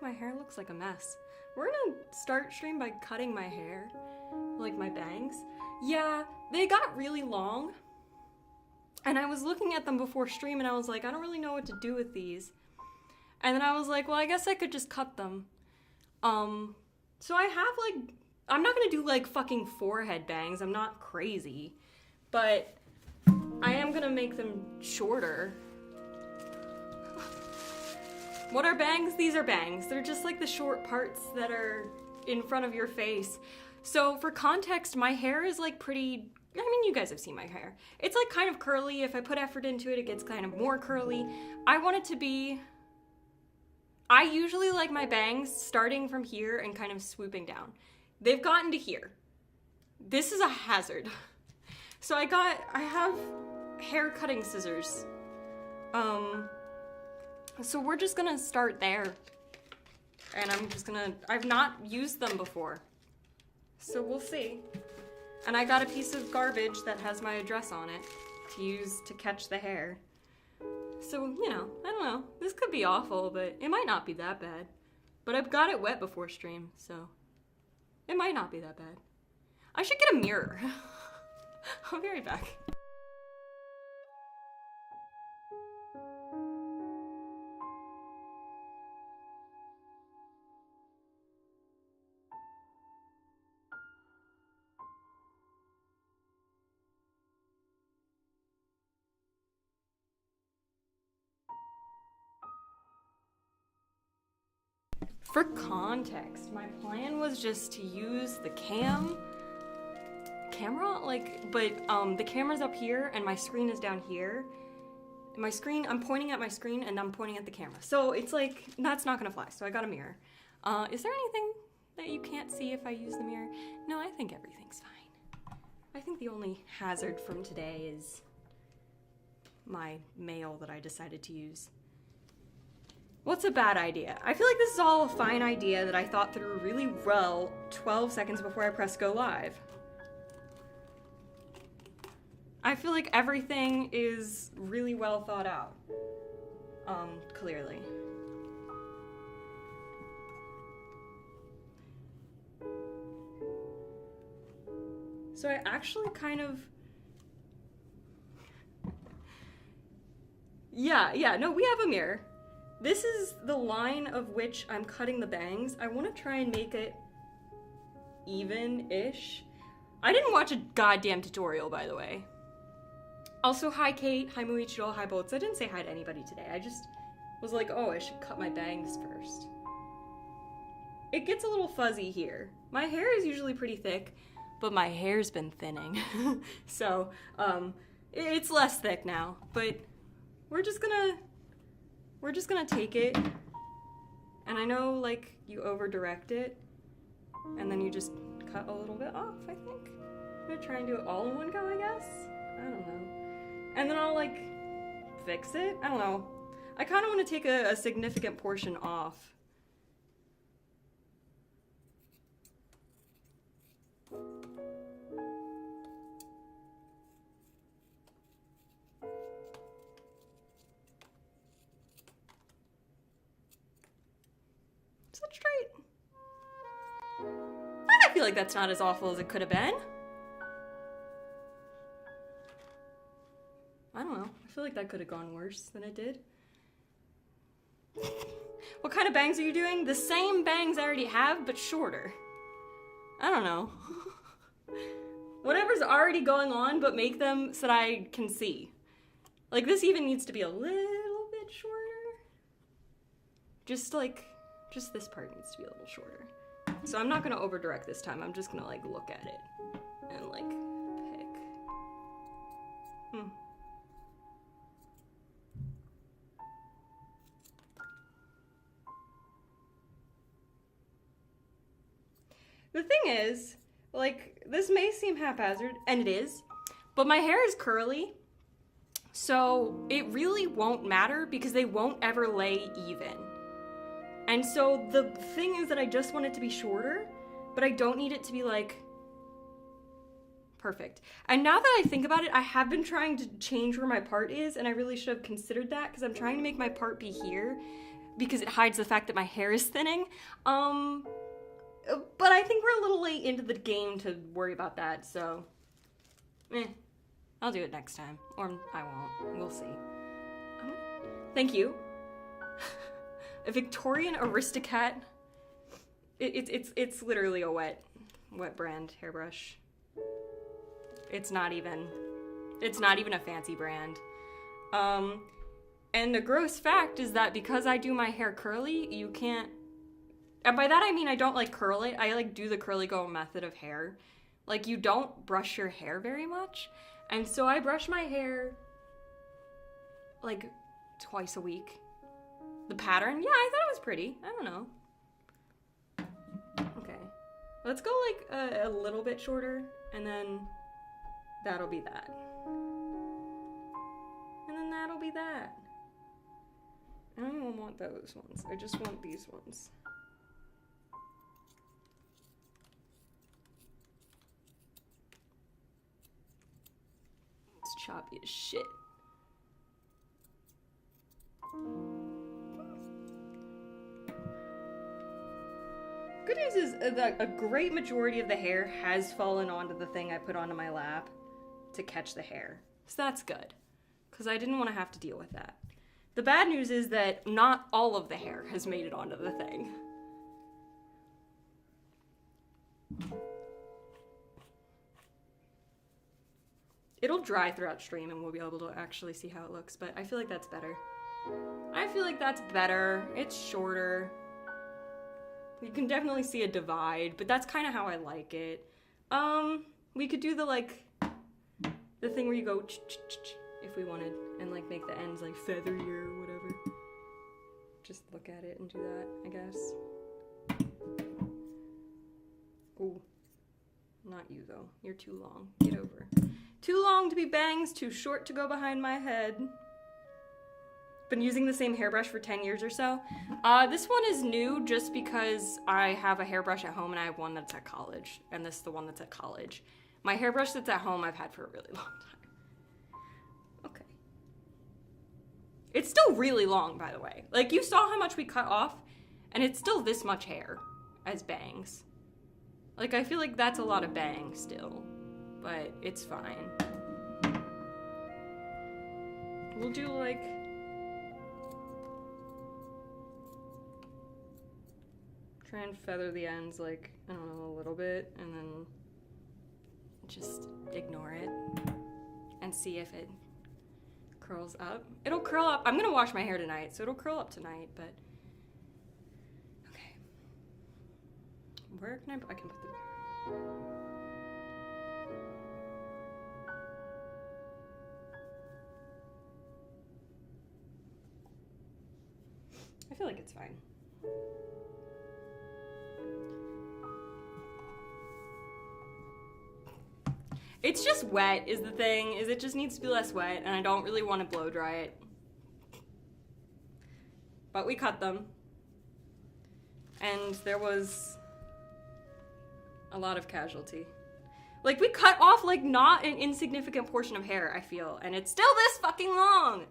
My hair looks like a mess. We're gonna start stream by cutting my hair, like my bangs. Yeah, they got really long, and I was looking at them before stream and I was like, I don't really know what to do with these. And then I was like, well, I guess I could just cut them. So I have like, I'm not gonna do like fucking forehead bangs, I'm not crazy, but I am gonna make them shorter. What are bangs? These are bangs. They're just like the short parts that are in front of your face. So for context, my hair is like pretty, I mean, you guys have seen my hair. It's like kind of curly. If I put effort into it, it gets kind of more curly. I want it to be, I usually like my bangs starting from here and kind of swooping down. They've gotten to here. This is a hazard. So I have hair cutting scissors. So we're just gonna start there. And I've not used them before. So we'll see. And I got a piece of garbage that has my address on it to use to catch the hair. So, you know, I don't know. This could be awful, but it might not be that bad. But I've got it wet before stream, so it might not be that bad. I should get a mirror. I'll be right back. For context, my plan was just to use the camera, but the camera's up here and my screen is down here. My screen, I'm pointing at my screen and I'm pointing at the camera. So it's like, that's not gonna fly, so I got a mirror. Is there anything that you can't see if I use the mirror? No, I think everything's fine. I think the only hazard from today is my mail that I decided to use. What's a bad idea? I feel like this is all a fine idea that I thought through really well 12 seconds before I pressed go live. I feel like everything is really well thought out. Clearly. So I actually kind of... Yeah, no, we have a mirror. This is the line of which I'm cutting the bangs. I want to try and make it even-ish. I didn't watch a goddamn tutorial, by the way. Also, hi Kate, hi Muichiro, hi Bolts. I didn't say hi to anybody today. I just was like, oh, I should cut my bangs first. It gets a little fuzzy here. My hair is usually pretty thick, but my hair's been thinning. So, it's less thick now, but we're just gonna take it. And I know, like, you over-direct it, and then you just cut a little bit off, I think. I'm gonna try and do it all in one go, I guess? I don't know. And then I'll, like, fix it? I don't know. I kind of want to take a significant portion off. Is that straight? I feel like that's not as awful as it could have been. I don't know. I feel like that could have gone worse than it did. What kind of bangs are you doing? The same bangs I already have, but shorter. I don't know. Whatever's already going on, but make them so that I can see. Like, this even needs to be a little bit shorter. Just this part needs to be a little shorter. So I'm not gonna over-direct this time. I'm just gonna, like, look at it and, like, pick. The thing is, like, this may seem haphazard, and it is, but my hair is curly, so it really won't matter because they won't ever lay even. And so the thing is that I just want it to be shorter, but I don't need it to be, like, perfect. And now that I think about it, I have been trying to change where my part is, and I really should have considered that because I'm trying to make my part be here because it hides the fact that my hair is thinning. But I think we're a little late into the game to worry about that, so... I'll do it next time. Or I won't. We'll see. Thank you. A Victorian Aristocat. It's literally a wet brand hairbrush. It's not even a fancy brand. And the gross fact is that because I do my hair curly, you can't... And by that I mean I don't, like, curl it. I, like, do the curly go method of hair. Like, you don't brush your hair very much. And so I brush my hair, like, twice a week. The pattern? Yeah, I thought it was pretty. I don't know. Okay. Let's go, like, a little bit shorter, and then that'll be that. And then that'll be that. I don't even want those ones. I just want these ones. It's choppy as shit. Good news is that a great majority of the hair has fallen onto the thing I put onto my lap to catch the hair. So that's good, because I didn't want to have to deal with that. The bad news is that not all of the hair has made it onto the thing. It'll dry throughout stream and we'll be able to actually see how it looks, but I feel like that's better. I feel like that's better. It's shorter. You can definitely see a divide, but that's kind of how I like it. We could do the, like, the thing where you go if we wanted, and, like, make the ends, like, feathery or whatever. Just look at it and do that, I guess. Ooh. Not you, though. You're too long. Get over. Too long to be bangs, too short to go behind my head. Been using the same hairbrush for 10 years or so. This one is new just because I have a hairbrush at home and I have one that's at college. And this is the one that's at college. My hairbrush that's at home I've had for a really long time. Okay. It's still really long, by the way. Like, you saw how much we cut off, and it's still this much hair as bangs. Like, I feel like that's a lot of bangs still. but it's fine. We'll do like... try and feather the ends like, I don't know, a little bit, and then just ignore it and see if it curls up. It'll curl up. I'm gonna wash my hair tonight, so it'll curl up tonight, but okay. Where can I can put the... I feel like it's fine. It's just wet is the thing, is it just needs to be less wet, and I don't really want to blow dry it. But we cut them. And there was a lot of casualty. Like, we cut off, like, not an insignificant portion of hair, I feel, and it's still this fucking long!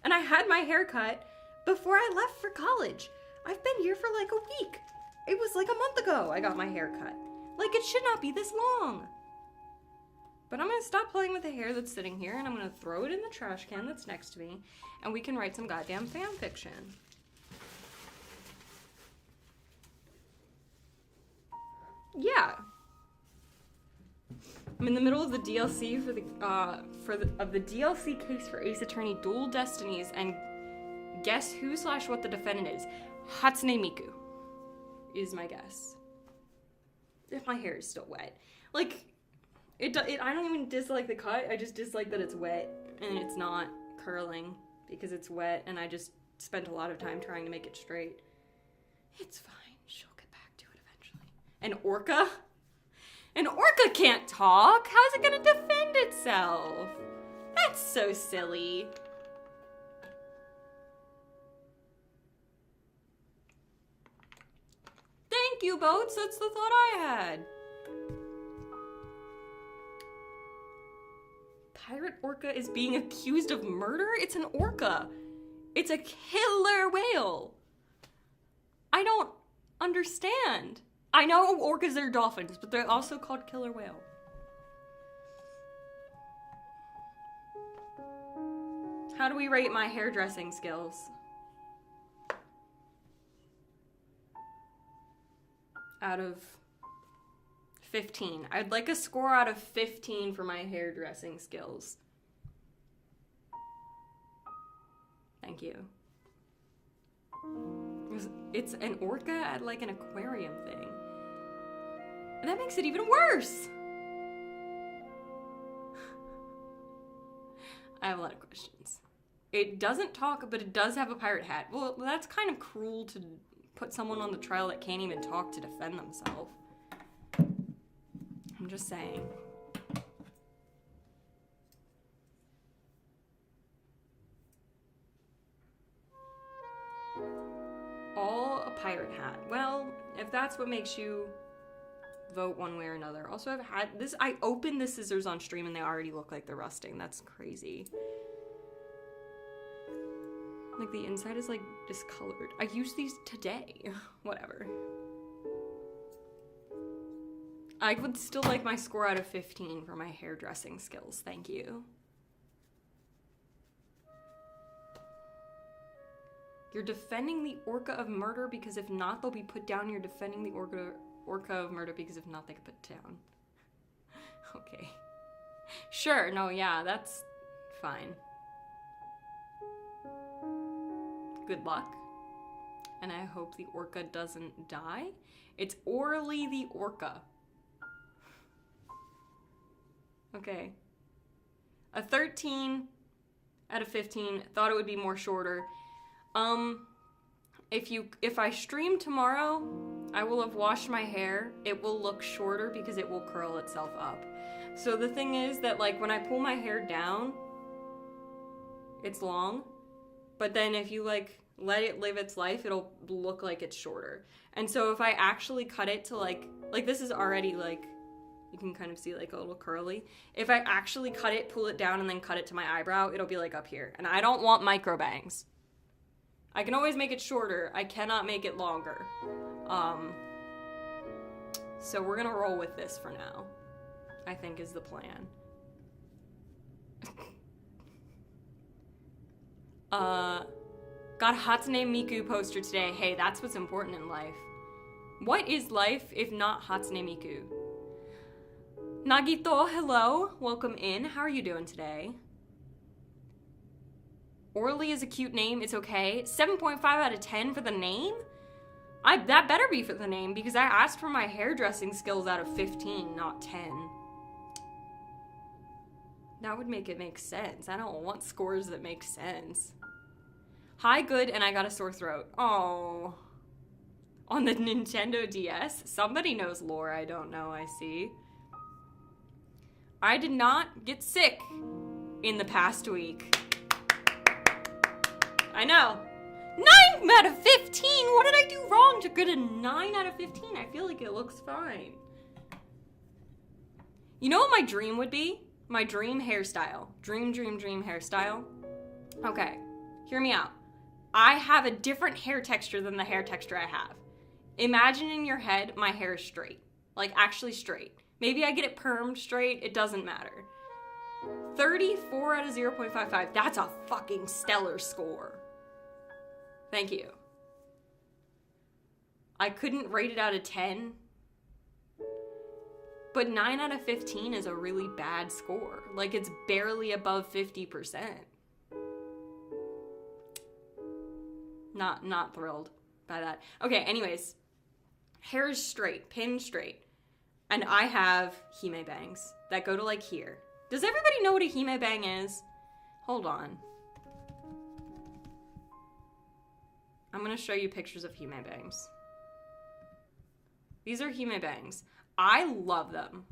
And I had my hair cut before I left for college. I've been here for, like, a week. It was, like, a month ago I got my hair cut. Like, it should not be this long. But I'm gonna stop playing with the hair that's sitting here, and I'm gonna throw it in the trash can that's next to me, and we can write some goddamn fan fiction. Yeah. I'm in the middle of the DLC for the DLC case for Ace Attorney Dual Destinies, and guess who / what the defendant is? Hatsune Miku is my guess. If my hair is still wet. Like, I don't even dislike the cut, I just dislike that it's wet and it's not curling because it's wet, and I just spent a lot of time trying to make it straight. It's fine, she'll get back to it eventually. An orca? An orca can't talk! How's it gonna defend itself? That's so silly. Thank you, Boats, that's the thought I had. Pirate orca is being accused of murder? It's an orca. It's a killer whale. I don't understand. I know orcas are dolphins, but they're also called killer whale. How do we rate my hairdressing skills? Out of 15. I'd like a score out of 15 for my hairdressing skills. Thank you. It's an orca at like an aquarium thing. And that makes it even worse. I have a lot of questions. It doesn't talk, but it does have a pirate hat. Well, that's kind of cruel to put someone on the trial that can't even talk to defend themselves. I'm just saying. All a pirate hat. Well, if that's what makes you vote one way or another. Also, I've had this. I opened the scissors on stream and they already look like they're rusting. That's crazy. Like the inside is like discolored. I used these today. Whatever. I would still like my score out of 15 for my hairdressing skills. Thank you. You're defending the orca of murder because if not, they'll be put down. You're defending the orca of murder because if not, they get put down. Okay. Sure, no, yeah, that's fine. Good luck. And I hope the orca doesn't die. It's Orly the orca. Okay. A 13 out of 15. Thought it would be more shorter. If I stream tomorrow, I will have washed my hair. It will look shorter because it will curl itself up. So the thing is that like when I pull my hair down, it's long. But then if you like let it live its life, it'll look like it's shorter. And so if I actually cut it to like this is already like, you can kind of see like a little curly. If I actually cut it, pull it down, and then cut it to my eyebrow, it'll be like up here. And I don't want micro bangs. I can always make it shorter. I cannot make it longer. So we're gonna roll with this for now. I think is the plan. Got a Hatsune Miku poster today. Hey, that's what's important in life. What is life if not Hatsune Miku? Nagito, hello. Welcome in. How are you doing today? Orly is a cute name. It's okay. 7.5 out of 10 for the name? That better be for the name, because I asked for my hairdressing skills out of 15, not 10. That would make it make sense. I don't want scores that make sense. Hi, good, and I got a sore throat. Oh. On the Nintendo DS? Somebody knows lore I don't know, I see. I did not get sick in the past week. I know. 9 out of 15! What did I do wrong to get a 9 out of 15? I feel like it looks fine. You know what my dream would be? My dream hairstyle. Dream hairstyle. Okay, hear me out. I have a different hair texture than the hair texture I have. Imagine in your head my hair is straight. Like, actually straight. Maybe I get it permed straight, it doesn't matter. 34 out of 0.55. That's a fucking stellar score. Thank you. I couldn't rate it out of 10. But 9 out of 15 is a really bad score. Like, it's barely above 50%. Not thrilled by that. Okay, anyways. Hair is straight, pin straight. And I have hime bangs that go to like here. Does everybody know what a hime bang is? Hold on. I'm gonna show you pictures of hime bangs. These are hime bangs. I love them.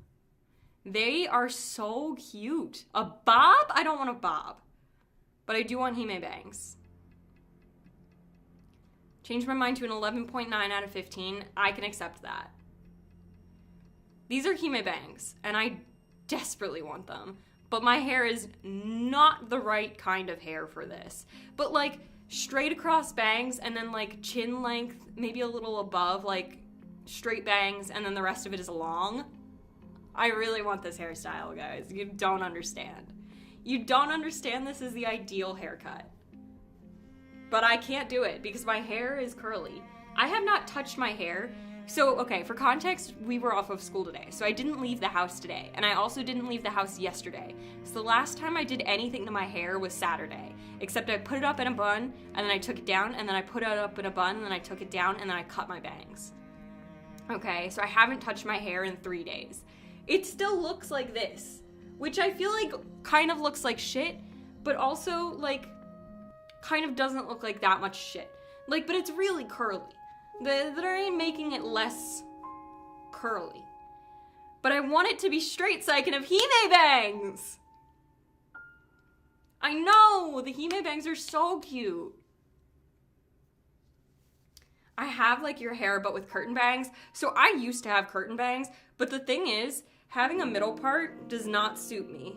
They are so cute. A bob? I don't want a bob. But I do want hime bangs. Changed my mind to an 11.9 out of 15. I can accept that. These are hime bangs, and I desperately want them. But my hair is not the right kind of hair for this. But like straight across bangs and then like chin length, maybe a little above, like straight bangs, and then the rest of it is long. I really want this hairstyle, guys. You don't understand. You don't understand this is the ideal haircut. But I can't do it because my hair is curly. I have not touched my hair. So, okay, for context, we were off of school today. So I didn't leave the house today. And I also didn't leave the house yesterday. So the last time I did anything to my hair was Saturday. Except I put it up in a bun, and then I took it down, and then I put it up in a bun, and then I took it down, and then I cut my bangs. Okay, so I haven't touched my hair in 3 days. It still looks like this, which I feel like kind of looks like shit, but also, like, kind of doesn't look like that much shit. Like, but it's really curly. That ain't making it less curly. But I want it to be straight so I can have hime bangs! I know! The hime bangs are so cute. I have, like, your hair, but with curtain bangs. So I used to have curtain bangs, but the thing is, having a middle part does not suit me.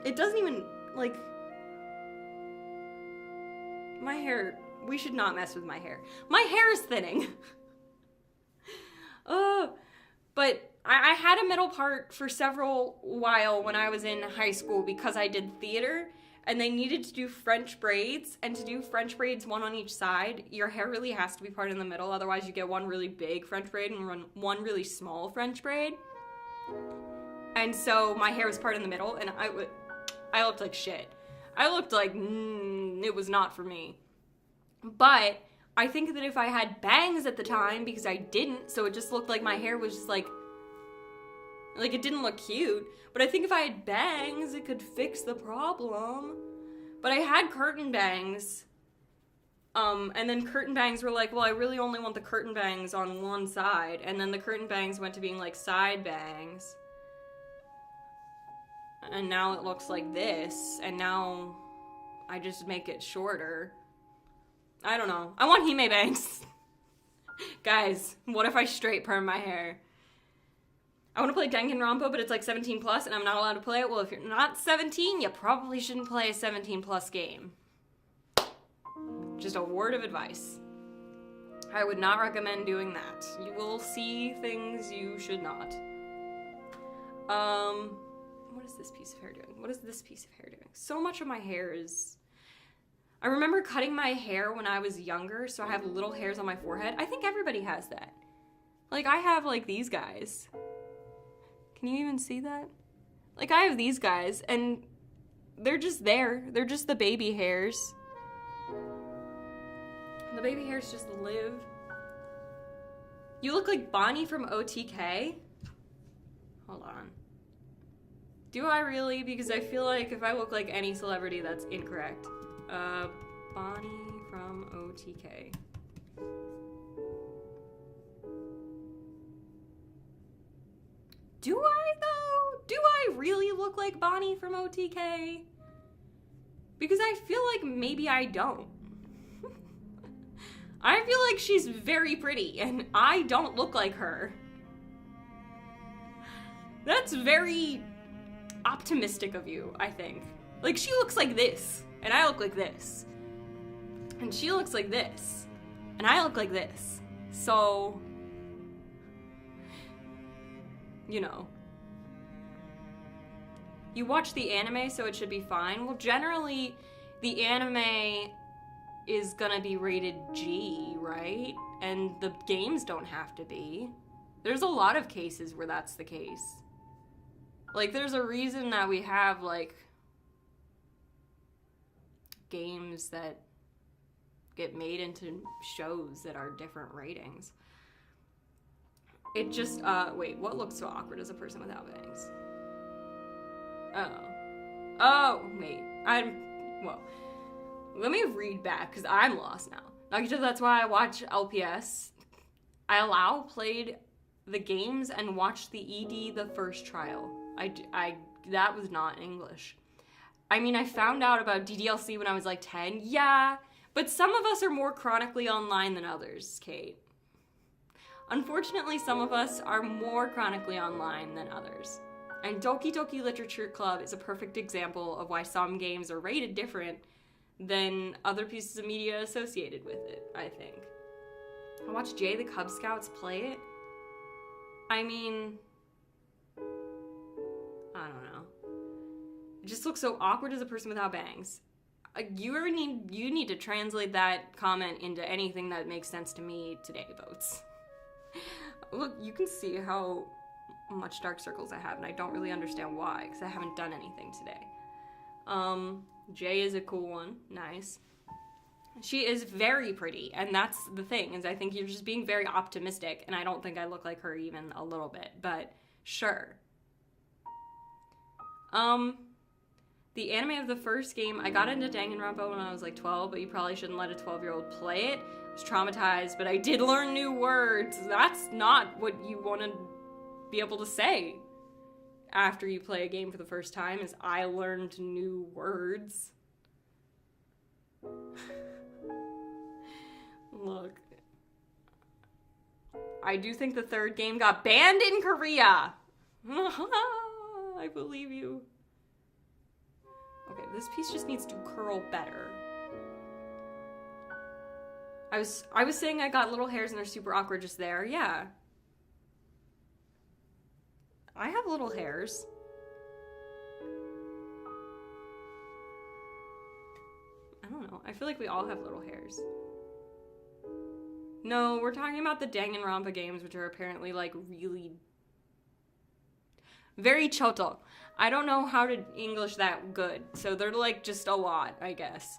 It doesn't even, like... My hair... We should not mess with my hair. My hair is thinning. Oh, but I had a middle part for several while when I was in high school because I did theater and they needed to do French braids, and to do French braids one on each side, your hair really has to be part in the middle, otherwise you get one really big French braid and one really small French braid. And so my hair was part in the middle and I looked like shit. I looked like, it was not for me. But I think that if I had bangs at the time, because I didn't, so it just looked like my hair was just like it didn't look cute. But I think if I had bangs, it could fix the problem. But I had curtain bangs. And then curtain bangs were like, well, I really only want the curtain bangs on one side. And then the curtain bangs went to being like side bangs. And now it looks like this. And now I just make it shorter. I don't know. I want hime bangs. Guys, what if I straight perm my hair? I want to play Danganronpa, but it's like 17 plus and I'm not allowed to play it. Well, if you're not 17, you probably shouldn't play a 17 plus game. Just a word of advice. I would not recommend doing that. You will see things you should not. What is this piece of hair doing? What is this piece of hair doing? So much of my hair is... I remember cutting my hair when I was younger, so I have little hairs on my forehead. I think everybody has that. Like, I have, like, these guys. Can you even see that? Like, I have these guys, and they're just there. They're just the baby hairs. The baby hairs just live. You look like Bonnie from OTK. Hold on. Do I really? Because I feel like if I look like any celebrity, that's incorrect. Bonnie from OTK. Do I, though? Do I really look like Bonnie from OTK? Because I feel like maybe I don't. I feel like she's very pretty, and I don't look like her. That's very optimistic of you, I think. Like, she looks like this, and I look like this. And she looks like this, and I look like this. So, you know. You watch the anime, so it should be fine. Well, generally, the anime is gonna be rated G, right? And the games don't have to be. There's a lot of cases where that's the case. Like, there's a reason that we have, like, games that get made into shows that are different ratings. It just, wait, what looks so awkward as a person without bangs? Oh, wait, well, let me read back, because I'm lost now. That's why I watch LPS. I played the games and watched the ED the first trial. That was not English. I mean, I found out about DDLC when I was like 10, yeah, but some of us are more chronically online than others, Kate. Unfortunately, some of us are more chronically online than others. And Doki Doki Literature Club is a perfect example of why some games are rated different than other pieces of media associated with it, I think. I watched Jay the Cub Scouts play it. I mean, I don't know. It just looks so awkward as a person without bangs. You need to translate that comment into anything that makes sense to me today, Boats. Look, you can see how much dark circles I have, and I don't really understand why, because I haven't done anything today. Jay is a cool one. Nice. She is very pretty, and that's the thing, is I think you're just being very optimistic, and I don't think I look like her even a little bit, but sure. The anime of the first game, I got into Danganronpa when I was like 12, but you probably shouldn't let a 12-year-old play it. I was traumatized, but I did learn new words. That's not what you want to be able to say after you play a game for the first time, is I learned new words. Look. I do think the third game got banned in Korea. I believe you. Okay, this piece just needs to curl better. I was saying I got little hairs and they're super awkward just there. Yeah. I have little hairs. I don't know. I feel like we all have little hairs. No, we're talking about the Danganronpa games, which are apparently, like, really... very choto. I don't know how to English that good, so they're, like, just a lot, I guess.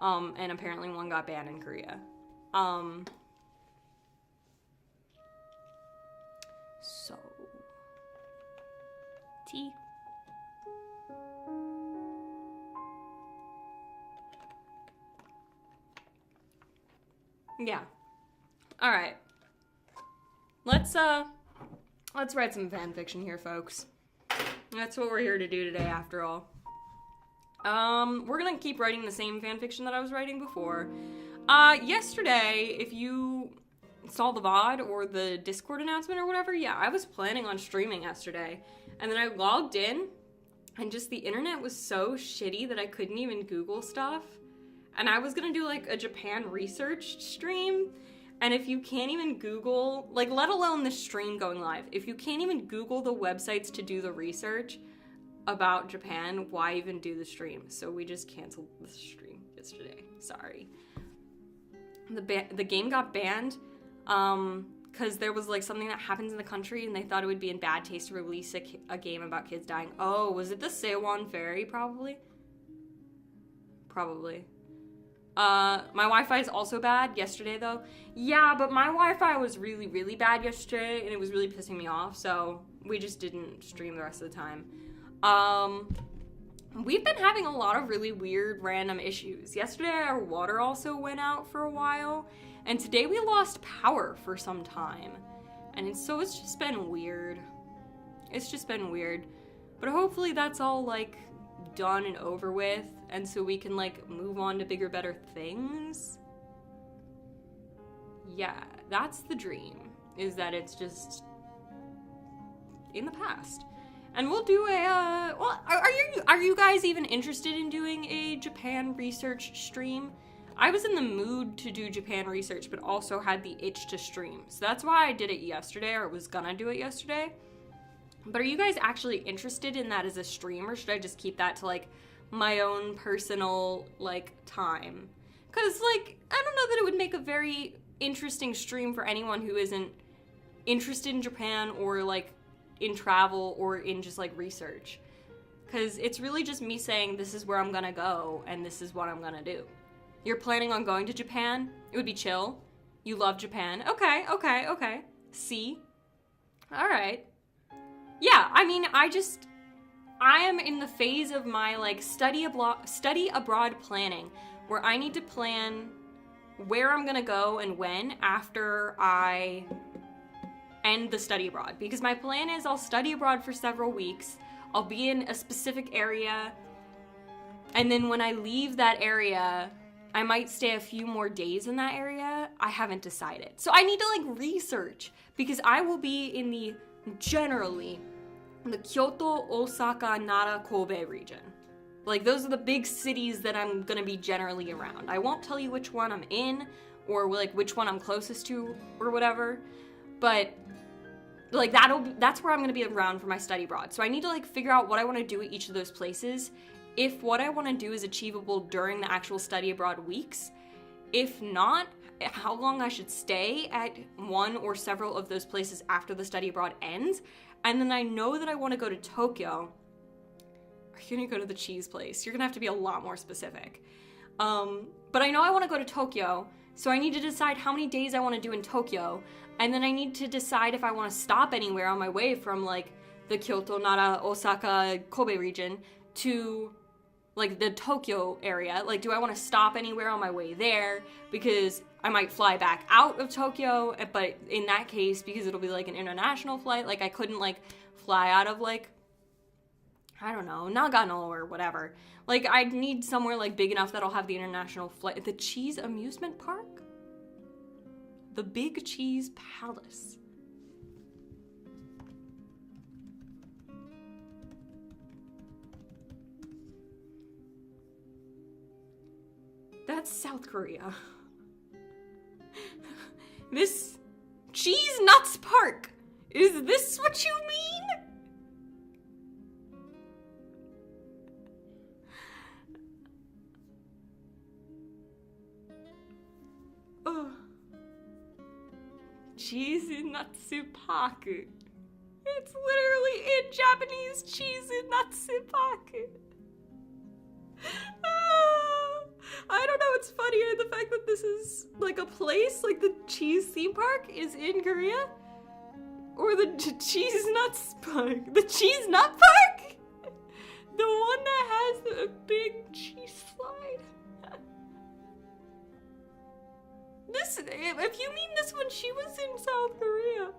And apparently one got banned in Korea. So... tea. Yeah. All right. Let's write some fan fiction here, folks. That's what we're here to do today, after all. We're gonna keep writing the same fan fiction that I was writing before. Yesterday, if you saw the VOD or the Discord announcement or whatever, yeah, I was planning on streaming yesterday. And then I logged in, and just the internet was so shitty that I couldn't even Google stuff. And I was gonna do, like, a Japan research stream, And if you can't even Google, like, let alone the stream going live, if you can't even Google the websites to do the research about Japan, why even do the stream? So we just canceled the stream yesterday. Sorry. The game got banned because there was, like, something that happens in the country and they thought it would be in bad taste to release a game about kids dying. Oh, was it the Seiwon Ferry, probably? Probably. My Wi-Fi is also bad yesterday, though. Yeah, but my Wi-Fi was really, really bad yesterday, and it was really pissing me off, so we just didn't stream the rest of the time. We've been having a lot of really weird, random issues. Yesterday, our water also went out for a while, and today we lost power for some time. And so it's just been weird. It's just been weird. But hopefully that's all, like, done and over with, and so we can, like, move on to bigger, better things. Yeah, that's the dream, is that it's just in the past. And we'll do a, well, are you guys even interested in doing a Japan research stream? I was in the mood to do Japan research, but also had the itch to stream. So that's why I did it yesterday, or was gonna do it yesterday. But are you guys actually interested in that as a stream, or should I just keep that to, like, my own personal, like, time? Because, like, I don't know that it would make a very interesting stream for anyone who isn't interested in Japan or, like, in travel or in just, like, research. Because it's really just me saying this is where I'm gonna go and this is what I'm gonna do. You're planning on going to Japan? It would be chill. You love Japan. Okay. See? Alright. Yeah, I mean, I am in the phase of my, like, study abroad planning, where I need to plan where I'm gonna go and when after I end the study abroad. Because my plan is I'll study abroad for several weeks, I'll be in a specific area, and then when I leave that area, I might stay a few more days in that area. I haven't decided. So I need to, like, research, because I will be in the Kyoto, Osaka, Nara, Kobe region. Like, those are the big cities that I'm gonna be generally around. I won't tell you which one I'm in, or, like, which one I'm closest to, or whatever, but, like, that's where I'm gonna be around for my study abroad. So I need to, like, figure out what I want to do at each of those places, if what I want to do is achievable during the actual study abroad weeks. If not, how long I should stay at one or several of those places after the study abroad ends. And then I know that I want to go to Tokyo. Are you going to go to the cheese place? You're going to have to be a lot more specific. But I know I want to go to Tokyo, so I need to decide how many days I want to do in Tokyo. And then I need to decide if I want to stop anywhere on my way from, like, the Kyoto, Nara, Osaka, Kobe region to, like, the Tokyo area. Like, do I want to stop anywhere on my way there? Because I might fly back out of Tokyo, but in that case, because it'll be, like, an international flight, like, I couldn't, like, fly out of, like, I don't know, Nagano or whatever. Like, I'd need somewhere, like, big enough that I'll have the international flight. The Cheese Amusement Park? The Big Cheese Palace. That's South Korea. This Cheese Nuts Park. Is this what you mean? Oh. Cheese Natsu Park. It's literally in Japanese, Cheese Natsu Park. I don't know what's funnier, the fact that this is, like, a place, like the cheese theme park is in Korea, or the cheese nuts park. The cheese nut park? The one that has the big cheese slide. This, if you mean this one, she was in South Korea.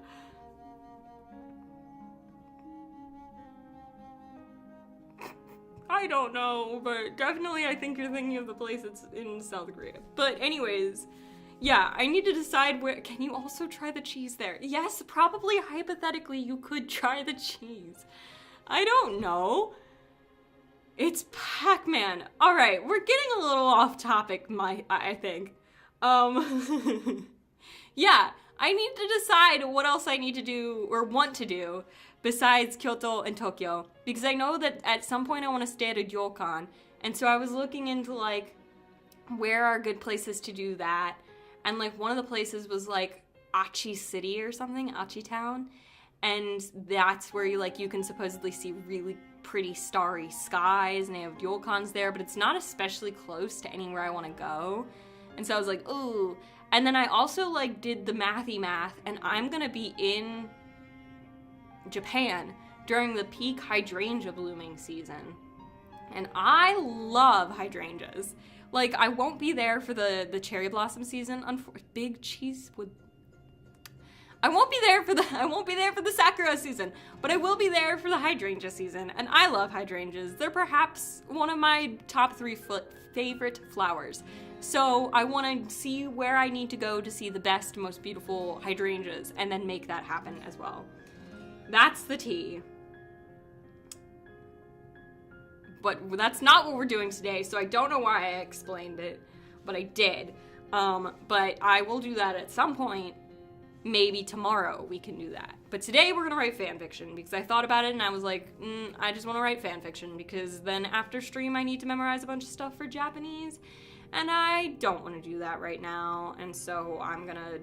I don't know, but definitely I think you're thinking of the place that's in South Korea. But anyways, yeah, I need to decide where. Can you also try the cheese there? Yes, probably hypothetically you could try the cheese. I don't know. It's Pac-Man. Alright, we're getting a little off topic, I think. Yeah, I need to decide what else I need to do or want to do besides Kyoto and Tokyo, because I know that at some point I want to stay at a ryokan, and so I was looking into like where are good places to do that, and like one of the places was like Achi City or something, Achi Town, and that's where you can supposedly see really pretty starry skies, and they have ryokans there, but it's not especially close to anywhere I want to go. And so I was like, ooh. And then I also like did the mathy math, and I'm gonna be in Japan during the peak hydrangea blooming season. And I love hydrangeas. Like, I won't be there for the cherry blossom season. Big cheese would. I won't be there for the sakura season, but I will be there for the hydrangea season. And I love hydrangeas. They're perhaps one of my top 3 favorite flowers. So I want to see where I need to go to see the best, most beautiful hydrangeas, and then make that happen as well. That's the tea. But that's not what we're doing today, so I don't know why I explained it, but I did. But I will do that at some point. Maybe tomorrow we can do that. But today we're gonna write fanfiction, because I thought about it and I was like, I just want to write fanfiction, because then after stream I need to memorize a bunch of stuff for Japanese, and I don't want to do that right now, and so I'm gonna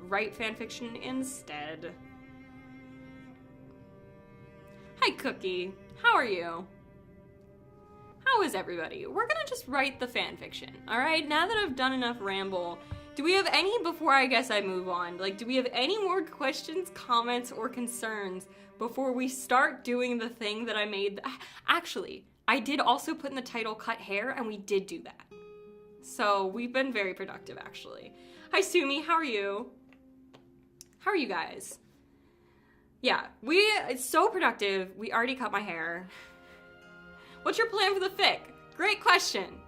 write fanfiction instead. Hi Cookie, how are you? How is everybody? We're gonna just write the fanfiction, alright? Now that I've done enough ramble, do we have any, before I guess I move on, like, do we have any more questions, comments, or concerns before we start doing the thing that I made? Actually, I did also put in the title cut hair, and we did do that. So we've been very productive, actually. Hi Sumi, how are you? How are you guys? Yeah, it's so productive. We already cut my hair. What's your plan for the fic? Great question.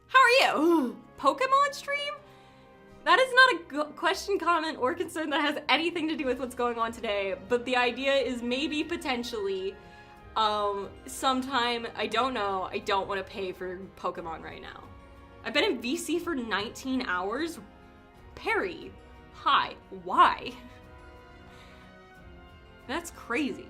How are you? Pokemon stream? That is not a question, comment, or concern that has anything to do with what's going on today, but the idea is maybe potentially sometime, I don't know, I don't want to pay for Pokemon right now. I've been in VC for 19 hours. Perry, hi, why? That's crazy.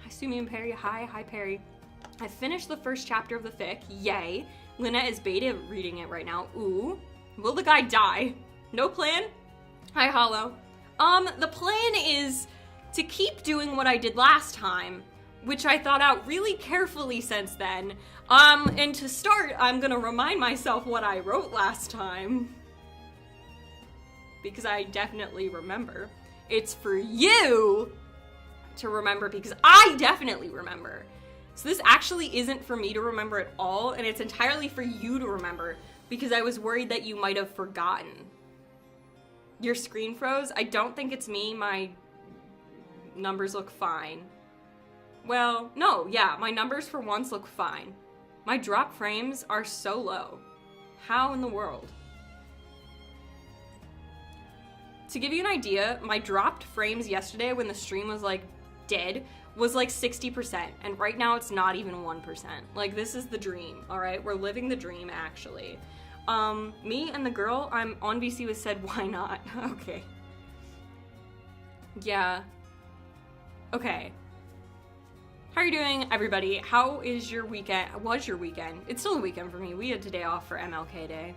Sumi and Perry, hi Perry. I finished the first chapter of the fic, yay. Lynette is beta reading it right now, ooh. Will the guy die? No plan? Hi Hollow. The plan is to keep doing what I did last time, which I thought out really carefully since then. And to start, I'm gonna remind myself what I wrote last time, because I definitely remember. It's for you to remember, because I definitely remember. So this actually isn't for me to remember at all, and it's entirely for you to remember, because I was worried that you might have forgotten. Your screen froze? I don't think it's me. My numbers look fine. Well, no, yeah, my numbers for once look fine. My drop frames are so low. How in the world? To give you an idea, my dropped frames yesterday when the stream was like dead was like 60%, and right now it's not even 1%. Like, this is the dream, all right? We're living the dream, actually. Me and the girl I'm on VC with said, why not? Okay. Yeah. Okay. How are you doing, everybody? How is your weekend? Was your weekend? It's still a weekend for me. We had today off for MLK Day.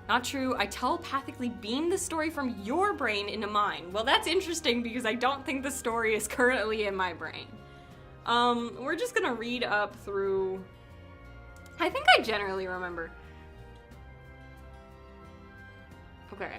Not true. I telepathically beamed the story from your brain into mine. Well, that's interesting because I don't think the story is currently in my brain. We're just gonna read up through... I think I generally remember. Okay.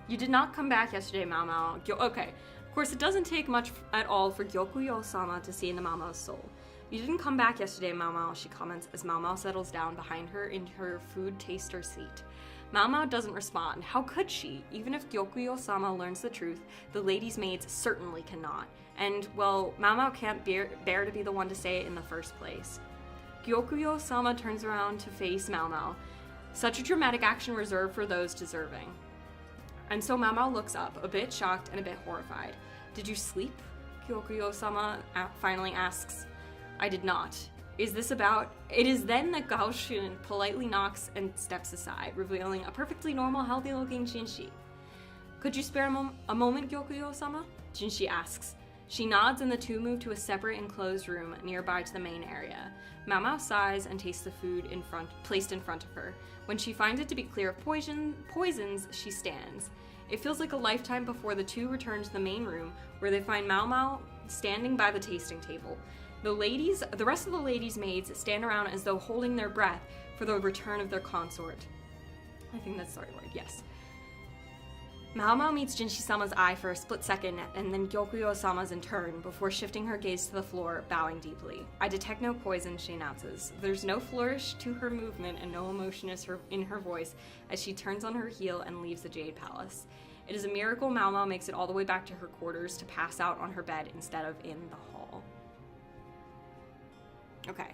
You did not come back yesterday, Mao Mao. Okay. Of course, it doesn't take much at all for Gyokuyo-sama to see into Mao Mao's soul. You didn't come back yesterday, Mao Mao, she comments as Mao Mao settles down behind her in her food taster seat. Mao Mao doesn't respond. How could she? Even if Gyokuyo-sama learns the truth, the lady's maids certainly cannot. And, well, Mao Mao can't bear to be the one to say it in the first place. Gyokuyo-sama turns around to face Mao Mao. Such a dramatic action reserved for those deserving. And so Mao Mao looks up, a bit shocked and a bit horrified. Did you sleep? Kyokuyo-sama finally asks. I did not. Is this about... It is then that Gao Shun politely knocks and steps aside, revealing a perfectly normal, healthy-looking Jinshi. Could you spare a moment, Kyokuyo-sama? Jinshi asks. She nods and the two move to a separate enclosed room nearby to the main area. Mao Mao sighs and tastes the food placed in front of her. When she finds it to be clear of poisons, she stands. It feels like a lifetime before the two return to the main room, where they find Mao Mao standing by the tasting table. The rest of the ladies' maids stand around as though holding their breath for the return of their consort. I think that's the right word, yes. Mao Mao meets Jinshi-sama's eye for a split second, and then Kyokuyo-sama's in turn, before shifting her gaze to the floor, bowing deeply. I detect no poison, she announces. There's no flourish to her movement and no emotion in her voice as she turns on her heel and leaves the Jade Palace. It is a miracle Mao Mao makes it all the way back to her quarters to pass out on her bed instead of in the hall. Okay.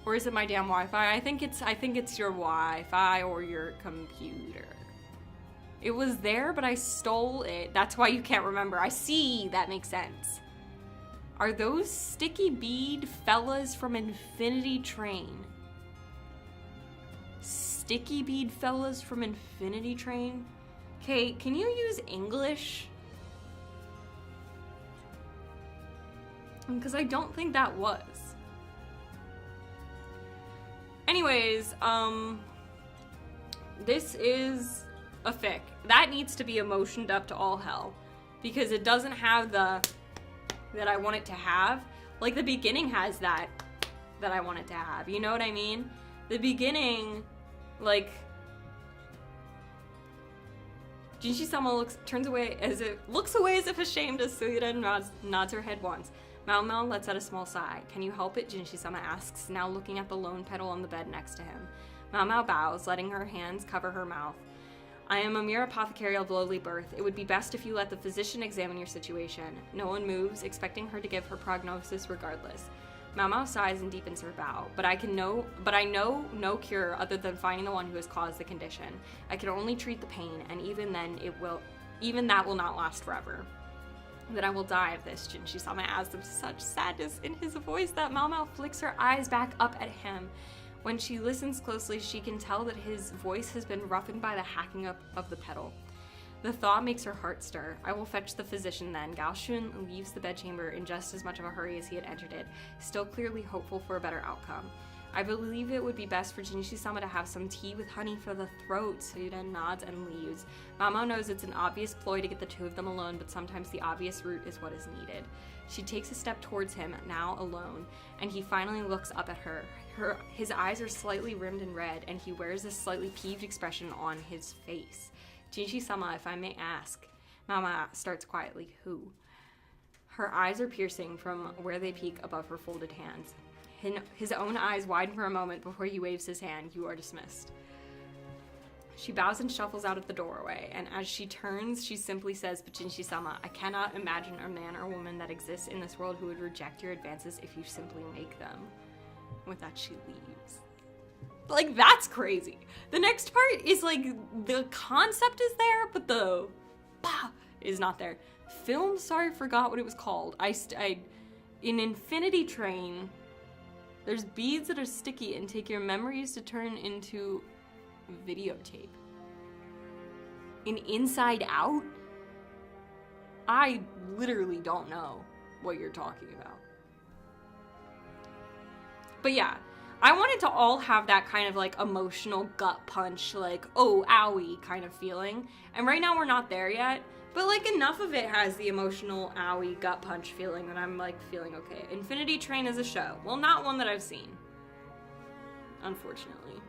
Or is it my damn Wi-Fi? I think it's your Wi-Fi or your computer. It was there, but I stole it. That's why you can't remember. I see. That makes sense. Are those sticky bead fellas from Infinity Train? Sticky bead fellas from Infinity Train? Okay, can you use English? Because I don't think that was. Anyways, this is a fic. That needs to be emotioned up to all hell. Because it doesn't have the that I want it to have. Like, the beginning has that I want it to have. You know what I mean? The beginning, like... Jinshi-sama looks away as if ashamed as Suyuren nods her head once. Mao Mao lets out a small sigh. Can you help it? Jinshi-sama asks, now looking at the lone petal on the bed next to him. Mao Mao bows, letting her hands cover her mouth. I am a mere apothecary of lowly birth. It would be best if you let the physician examine your situation. No one moves, expecting her to give her prognosis regardless. Mao Mao sighs and deepens her bow. But I know no cure other than finding the one who has caused the condition. I can only treat the pain, and even that will not last forever. That I will die of this, Jinshi-sama adds with such sadness in his voice that Mao Mao flicks her eyes back up at him. When she listens closely, she can tell that his voice has been roughened by the hacking up of the petal. The thought makes her heart stir. I will fetch the physician then. Gao Shun leaves the bedchamber in just as much of a hurry as he had entered it, still clearly hopeful for a better outcome. I believe it would be best for Jinshi-sama to have some tea with honey for the throat, Suyuren nods and leaves. Mao Mao knows it's an obvious ploy to get the two of them alone, but sometimes the obvious route is what is needed. She takes a step towards him, now alone, and he finally looks up at her. His eyes are slightly rimmed in red, and he wears this slightly peeved expression on his face. Jinshi-sama, if I may ask. Mao Mao starts quietly, who? Her eyes are piercing from where they peek above her folded hands. His own eyes widen for a moment before he waves his hand. You are dismissed. She bows and shuffles out of the doorway, and as she turns, she simply says, but Jinshi-sama, I cannot imagine a man or woman that exists in this world who would reject your advances if you simply make them. With that, she leaves. Like, that's crazy. The next part is, like, the concept is there, but the is not there. Film, sorry, forgot what it was called. In Infinity Train... There's beads that are sticky and take your memories to turn into videotape. In Inside Out? I literally don't know what you're talking about. But yeah, I wanted to all have that kind of like emotional gut punch, like, oh, owie kind of feeling. And right now we're not there yet. But, like, enough of it has the emotional, owie, gut punch feeling that I'm, like, feeling okay. Infinity Train is a show. Well, not one that I've seen. Unfortunately.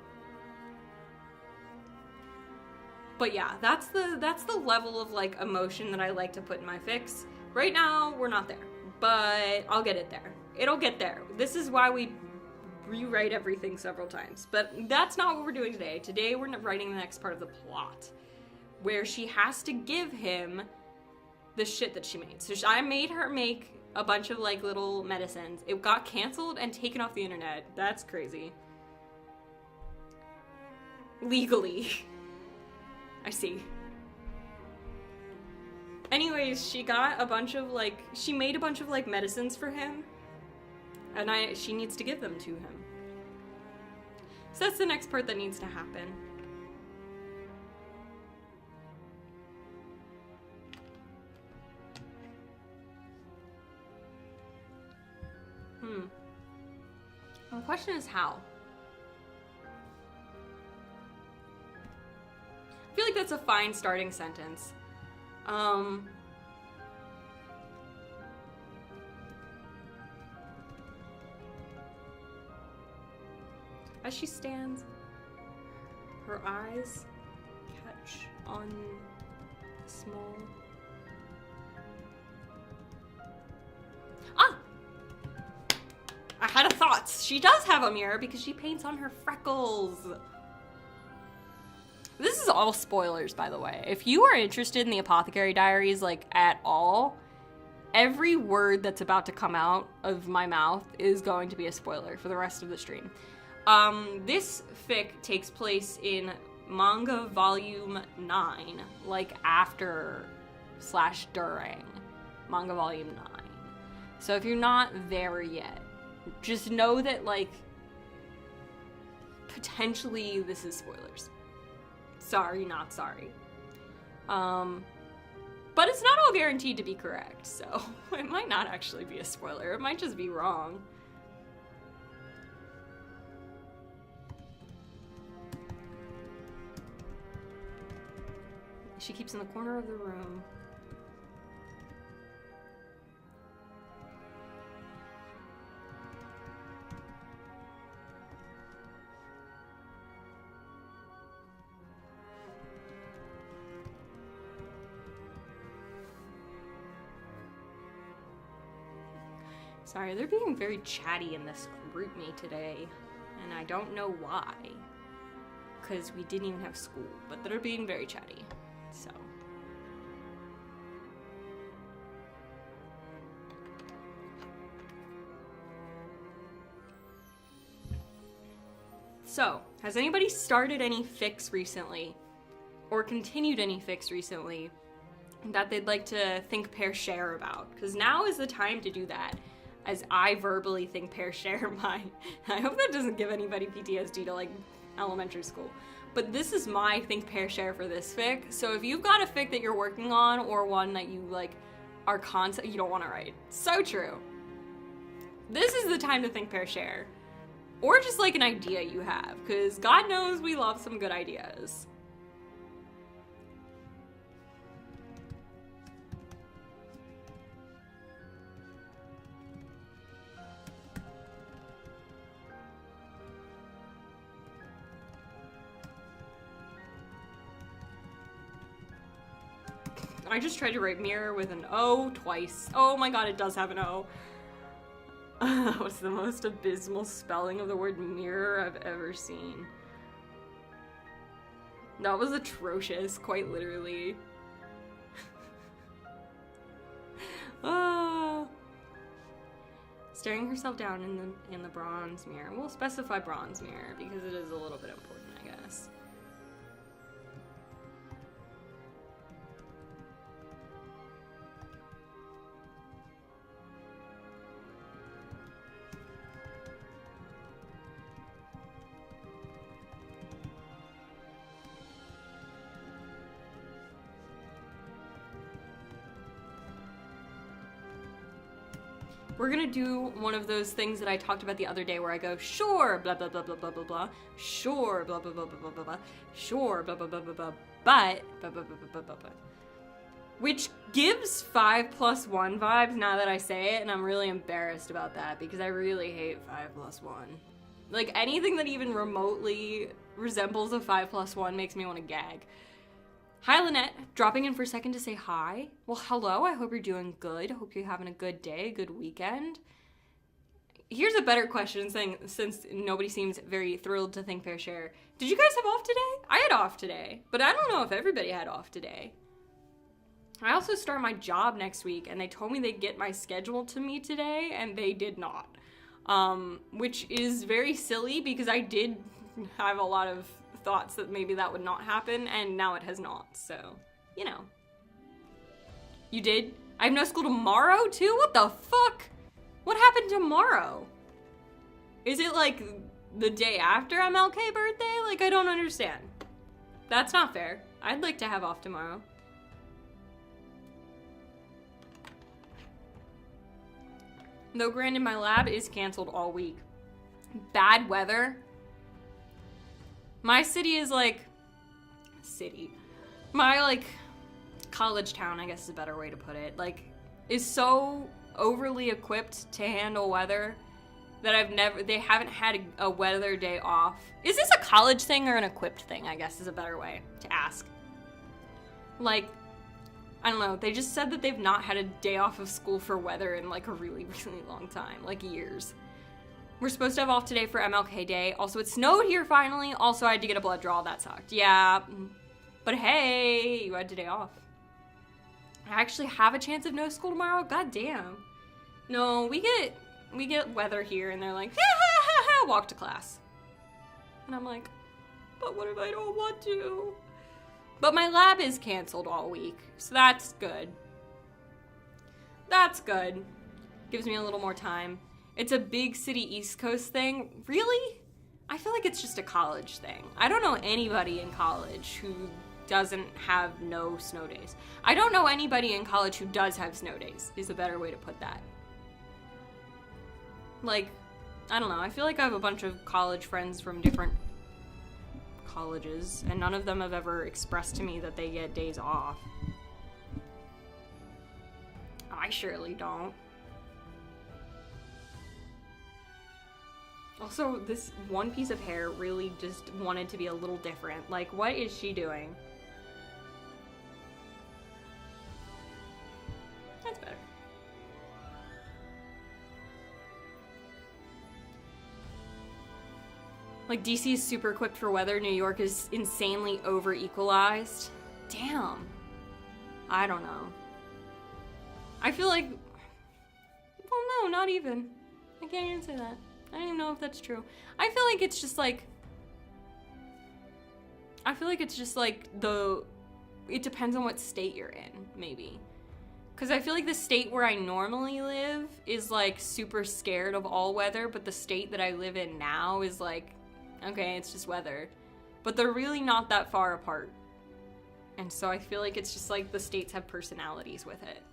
But yeah, that's the level of, like, emotion that I like to put in my fics. Right now, we're not there. But I'll get it there. It'll get there. This is why we rewrite everything several times. But that's not what we're doing today. Today, we're writing the next part of the plot, where she has to give him the shit that she made. So I made her make a bunch of, like, little medicines. It got canceled and taken off the internet. That's crazy. Legally. I see. Anyways, she got a bunch of, like, she made a bunch of, like, medicines for him. And she needs to give them to him. So that's the next part that needs to happen. The question is how? I feel like that's a fine starting sentence. As she stands, her eyes catch on a small... Ah! I had a thought. She does have a mirror because she paints on her freckles. This is all spoilers, by the way. If you are interested in the Apothecary Diaries, like, at all, every word that's about to come out of my mouth is going to be a spoiler for the rest of the stream. This fic takes place in manga volume 9, like after / during manga volume 9. So if you're not there yet, just know that, like, potentially this is spoilers. Sorry, not sorry. But it's not all guaranteed to be correct, so it might not actually be a spoiler. It might just be wrong. She keeps in the corner of the room. Sorry, they're being very chatty in this group me today, and I don't know why, because we didn't even have school, but they're being very chatty, so. So, has anybody started any fics recently, or continued any fics recently, that they'd like to think, pair, share about? Because now is the time to do that. As I verbally think, pair, share my... I hope that doesn't give anybody PTSD to, like, elementary school. But this is my think, pair, share for this fic. So if you've got a fic that you're working on, or one that you, like, are you don't want to write. So true. This is the time to think, pair, share. Or just, like, an idea you have. Because God knows we love some good ideas. I just tried to write mirror with an O twice. Oh my god, it does have an O. That was the most abysmal spelling of the word mirror I've ever seen. That was atrocious, quite literally. Staring herself down in the bronze mirror. We'll specify bronze mirror because it is a little bit important, I guess. We're gonna do one of those things that I talked about the other day where I go, sure, blah, blah, blah, blah, blah, blah, blah, sure, blah, blah, blah, blah, blah, blah, blah, sure, blah, blah, blah, blah, blah, but, blah, blah, blah, blah, blah, blah. Which gives 5+1 vibes now that I say it, and I'm really embarrassed about that because I really hate 5+1. Like, anything that even remotely resembles a 5+1 makes me want to gag. Hi, Lynette. Dropping in for a second to say hi. Well, hello. I hope you're doing good. I hope you're having a good day, good weekend. Here's a better question, since nobody seems very thrilled to think, pair, share. Did you guys have off today? I had off today, but I don't know if everybody had off today. I also start my job next week, and they told me they'd get my schedule to me today, and they did not. Which is very silly because I did have a lot of thoughts that maybe that would not happen, and now it has not, so, you know. You did? I have no school tomorrow, too? What the fuck? What happened tomorrow? Is it, like, the day after MLK birthday? Like, I don't understand. That's not fair. I'd like to have off tomorrow. Though granted, my lab is canceled all week. Bad weather. My city is like... My, like, college town, I guess is a better way to put it, like, is so overly equipped to handle weather that they haven't had a weather day off. Is this a college thing or an equipped thing, I guess is a better way to ask. Like, I don't know, they just said that they've not had a day off of school for weather in like a really, really long time, like years. We're supposed to have off today for MLK Day. Also, it snowed here finally. Also, I had to get a blood draw. That sucked. Yeah, but hey, you had today off. I actually have a chance of no school tomorrow? God damn. No, we get weather here and they're like, ha ha ha ha, walk to class. And I'm like, but what if I don't want to? But my lab is canceled all week, so that's good. That's good. Gives me a little more time. It's a big city East Coast thing. Really? I feel like it's just a college thing. I don't know anybody in college who doesn't have no snow days. I don't know anybody in college who does have snow days, is a better way to put that. Like, I don't know. I feel like I have a bunch of college friends from different colleges, and none of them have ever expressed to me that they get days off. I surely don't. Also, this one piece of hair really just wanted to be a little different. Like, what is she doing? That's better. Like, DC is super equipped for weather. New York is insanely over-equalized. Damn. I don't know. I feel like... Well, no, not even. I can't even say that. I don't even know if that's true. I feel like it's just like... It depends on what state you're in, maybe. Because I feel like the state where I normally live is, like, super scared of all weather, but the state that I live in now is, like, okay, it's just weather. But they're really not that far apart. And so I feel like it's just, like, the states have personalities with it.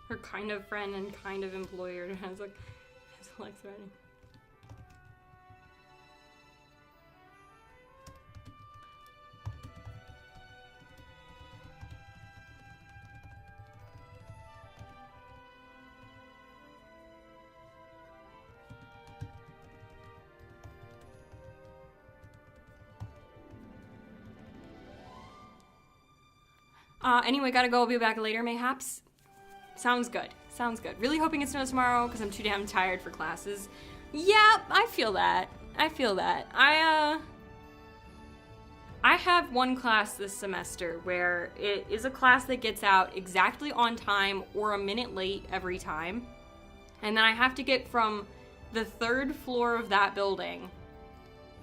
Her kind of friend and kind of employer has Alexa ready. Anyway, gotta go. I'll be back later, mayhaps. Sounds good. Sounds good. Really hoping it snows tomorrow because I'm too damn tired for classes. Yeah, I feel that. I feel that. I have one class this semester where it is a class that gets out exactly on time or a minute late every time. And then I have to get from the 3rd floor of that building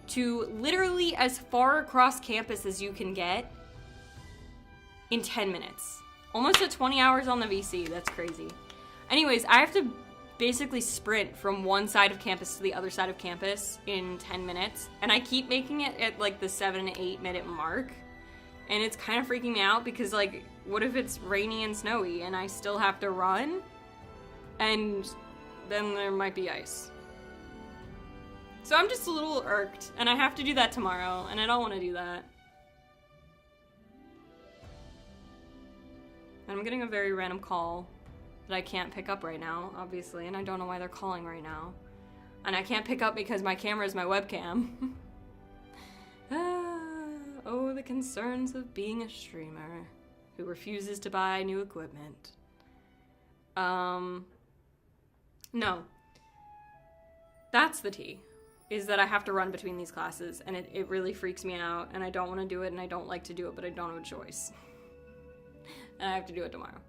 to literally as far across campus as you can get in 10 minutes. Almost at 20 hours on the VC. That's crazy. Anyways, I have to basically sprint from one side of campus to the other side of campus in 10 minutes. And I keep making it at like the 7 to 8 minute mark. And it's kind of freaking me out because, like, what if it's rainy and snowy and I still have to run? And then there might be ice. So I'm just a little irked. And I have to do that tomorrow. And I don't want to do that. I'm getting a very random call that I can't pick up right now, obviously, and I don't know why they're calling right now. And I can't pick up because my camera is my webcam. Oh, the concerns of being a streamer who refuses to buy new equipment. No. That's the tea. Is that I have to run between these classes, and it really freaks me out, and I don't want to do it, and I don't like to do it, but I don't have a choice. And I have to do it tomorrow.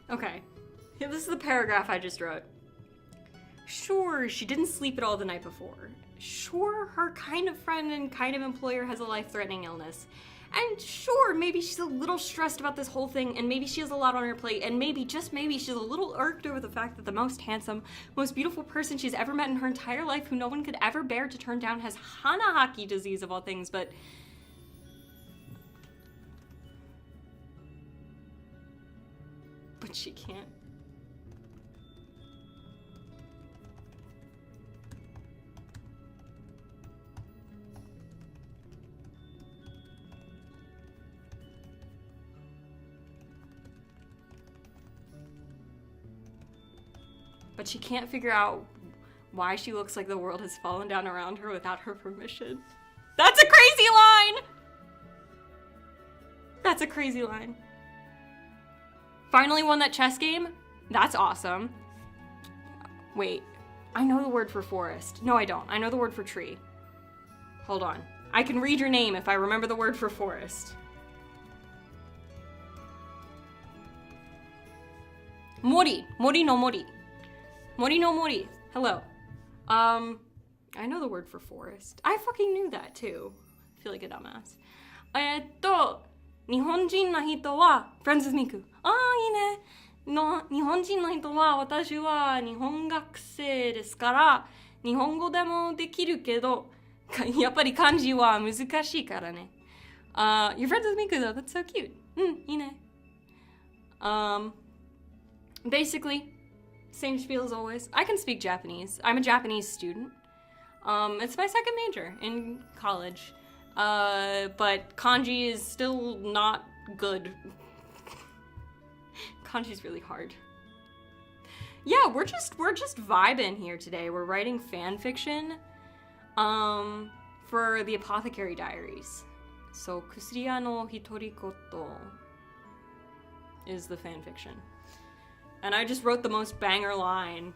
Okay, this is the paragraph I just wrote. Sure, she didn't sleep at all the night before. Sure, her kind of friend and kind of employer has a life-threatening illness. And sure, maybe she's a little stressed about this whole thing, and maybe she has a lot on her plate, and maybe, just maybe, she's a little irked over the fact that the most handsome, most beautiful person she's ever met in her entire life, who no one could ever bear to turn down, has Hanahaki disease of all things, but she can't. But she can't figure out why she looks like the world has fallen down around her without her permission. That's a crazy line! That's a crazy line. Finally won that chess game? That's awesome. Wait, I know the word for forest. No, I don't. I know the word for tree. Hold on. I can read your name if I remember the word for forest. Mori. Mori no mori. Mori no mori. Hello. I know the word for forest. I fucking knew that too. I feel like a dumbass. 日本人の人は Friends with Miku いいねの日本人の人は私は日本学生ですから日本語でもできるけどやっぱり漢字は難しいからね You're friends with Miku though, that's so cute いいね Basically same spiel as always. I can speak Japanese. I'm a Japanese student. It's my second major in college. But kanji is still not good. Kanji's really hard. Yeah, we're just vibing here today. We're writing fan fiction for the Apothecary Diaries. So Kusuriya no Hitorikoto is the fan fiction. And I just wrote the most banger line,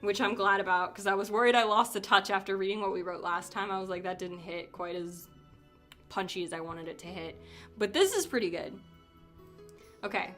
which I'm glad about, because I was worried I lost the touch after reading what we wrote last time. I was like, that didn't hit quite as punchy as I wanted it to hit. But this is pretty good. Okay.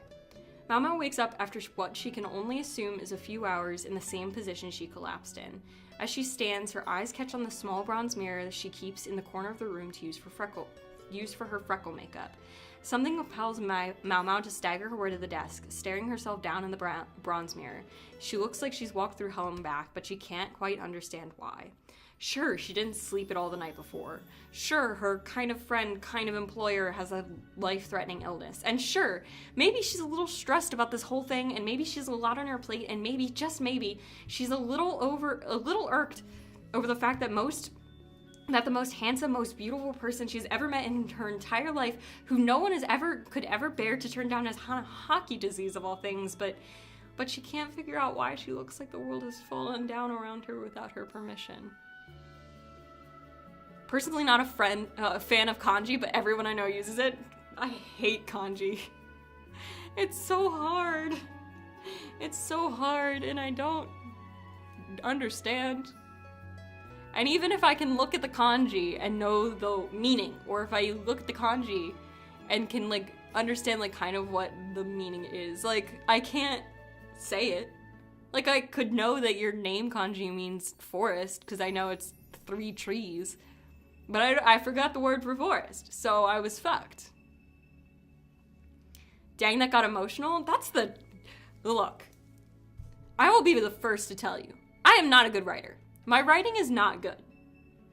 Mao Mao wakes up after what she can only assume is a few hours in the same position she collapsed in. As she stands, her eyes catch on the small bronze mirror that she keeps in the corner of the room to use for her freckle makeup. Something compels Mao Mao to stagger her way to the desk, staring herself down in the bronze mirror. She looks like she's walked through hell and back, but she can't quite understand why. Sure, she didn't sleep at all the night before. Sure, her kind of friend, kind of employer has a life-threatening illness. And sure, maybe she's a little stressed about this whole thing, and maybe she has a lot on her plate, and maybe, just maybe, she's a little irked over the fact that the most handsome, most beautiful person she's ever met in her entire life, who no one could ever bear to turn down, as Hanahaki disease of all things, but she can't figure out why she looks like the world has fallen down around her without her permission. Personally not a fan of kanji, but everyone I know uses it. I hate kanji. It's so hard. It's so hard, and I don't understand. And even if I can look at the kanji and know the meaning, or if I look at the kanji and can, like, understand, like, kind of what the meaning is. Like, I can't say it. Like, I could know that your name kanji means forest, because I know it's 3 trees. But I forgot the word for forest, so I was fucked. Dang, that got emotional. That's the... Look. I will be the first to tell you. I am not a good writer. My writing is not good.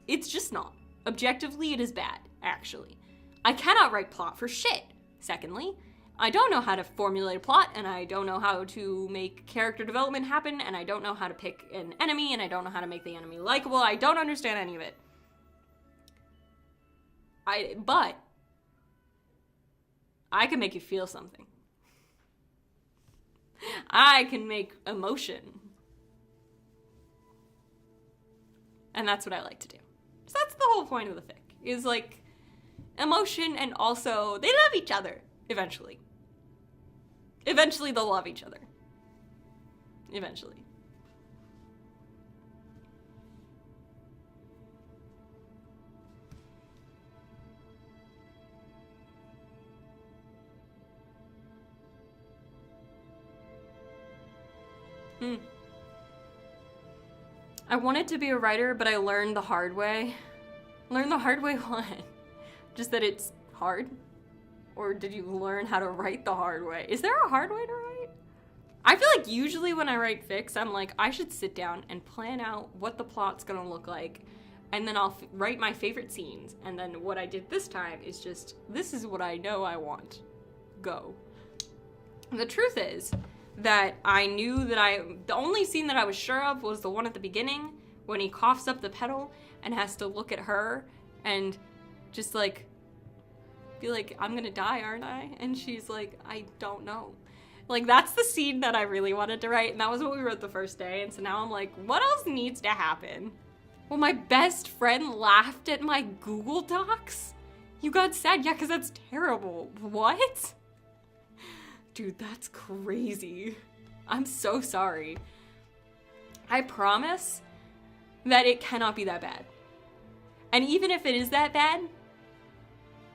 It's just not. Objectively, it is bad, actually. I cannot write plot for shit. Secondly, I don't know how to formulate a plot, and I don't know how to make character development happen, and I don't know how to pick an enemy, and I don't know how to make the enemy likable. I don't understand any of it. But I can make you feel something. I can make emotion. And that's what I like to do. So that's the whole point of the fic, is like emotion, and also they love each other eventually. Eventually they'll love each other. Eventually. I wanted to be a writer, but I learned the hard way. Learn the hard way what? Just that it's hard? Or did you learn how to write the hard way? Is there a hard way to write? I feel like usually when I write fics, I'm like, I should sit down and plan out what the plot's gonna look like, and then I'll write my favorite scenes. And then what I did this time is just, this is what I know I want. Go. The truth is that I knew that the only scene that I was sure of was the one at the beginning when he coughs up the pedal and has to look at her and just like be like, I'm gonna die, aren't I? And she's like, I don't know. Like, that's the scene that I really wanted to write, and that was what we wrote the first day. And so now I'm like, what else needs to happen? Well, my best friend laughed at my Google Docs? You got sad? Yeah, because that's terrible. What? Dude, that's crazy. I'm so sorry. I promise that it cannot be that bad. And even if it is that bad,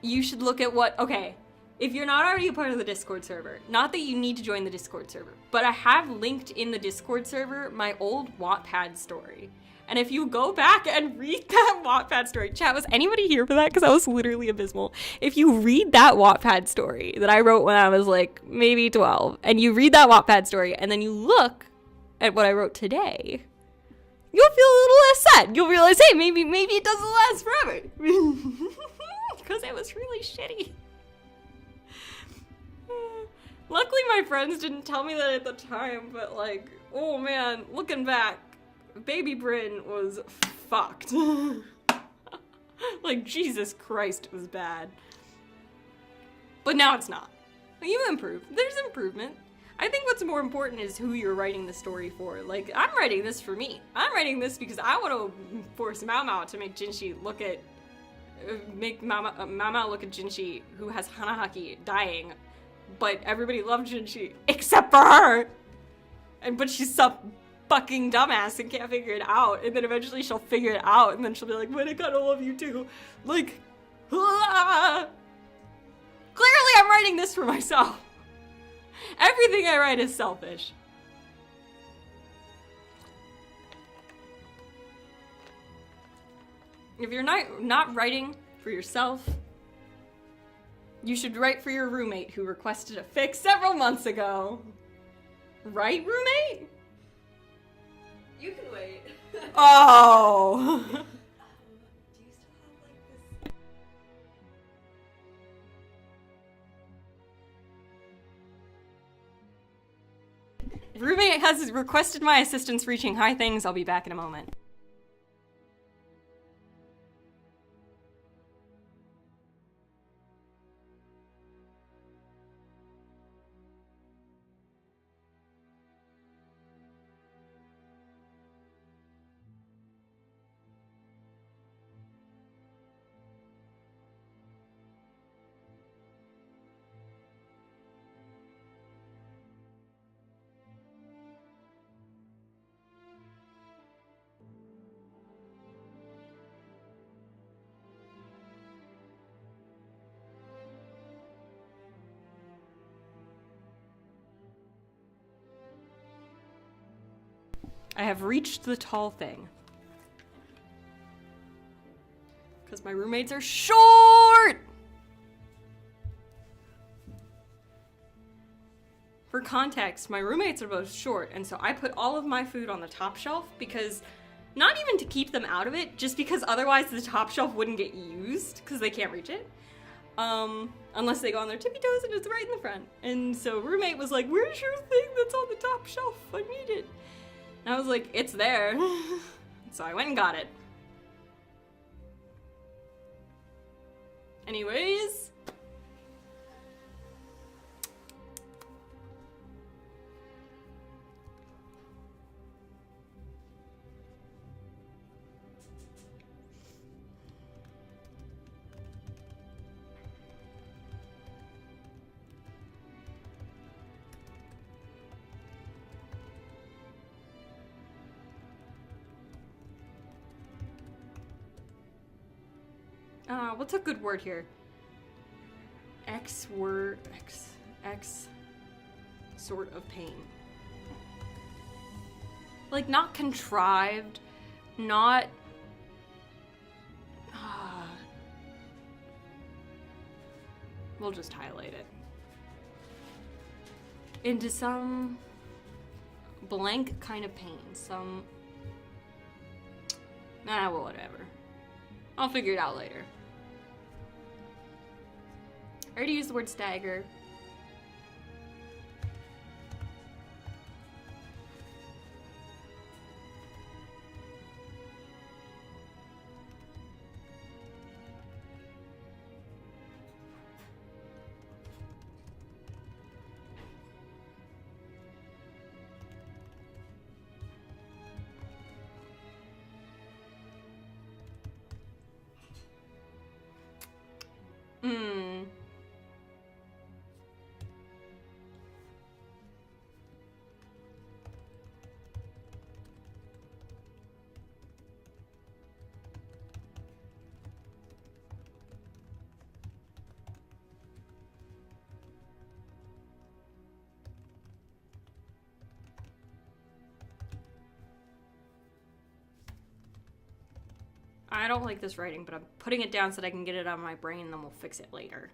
you should look at okay, if you're not already a part of the Discord server, not that you need to join the Discord server, but I have linked in the Discord server my old Wattpad story. And if you go back and read that Wattpad story, chat, was anybody here for that? Because that was literally abysmal. If you read that Wattpad story that I wrote when I was like maybe 12, and you read that Wattpad story, and then you look at what I wrote today, you'll feel a little less sad. You'll realize, hey, maybe it doesn't last forever. Because it was really shitty. Luckily, my friends didn't tell me that at the time, but like, oh man, looking back, Baby Bryn was fucked. Like, Jesus Christ, it was bad. But now it's not. You improve. There's improvement. I think what's more important is who you're writing the story for. Like, I'm writing this for me. I'm writing this because I want to force Mao Mao to make Jinshi look at... Make Mao Mao look at Jinshi, who has Hanahaki, dying. But everybody loved Jinshi, except for her! But she's so fucking dumbass and can't figure it out, and then eventually she'll figure it out, and then she'll be like, but I kinda love you too. Like, ah! Clearly I'm writing this for myself. Everything I write is selfish. If you're not writing for yourself, you should write for your roommate who requested a fic several months ago. Right, roommate? You can wait. Oh. Do you still have like this? Roommate has requested my assistance reaching high things. I'll be back in a moment. I have reached the tall thing. Because my roommates are short! For context, my roommates are both short, and so I put all of my food on the top shelf because, not even to keep them out of it, just because otherwise the top shelf wouldn't get used because they can't reach it. Unless they go on their tippy toes and it's right in the front. And so roommate was like, where's your thing that's on the top shelf? I need it. And I was like, it's there. So I went and got it. Anyways. What's a good word here? X sort of pain. Like, not contrived, not... We'll just highlight it. Into some blank kind of pain, some... Nah, well, whatever. I'll figure it out later. I already used the word stagger. I don't like this writing, but I'm putting it down so that I can get it out of my brain and then we'll fix it later.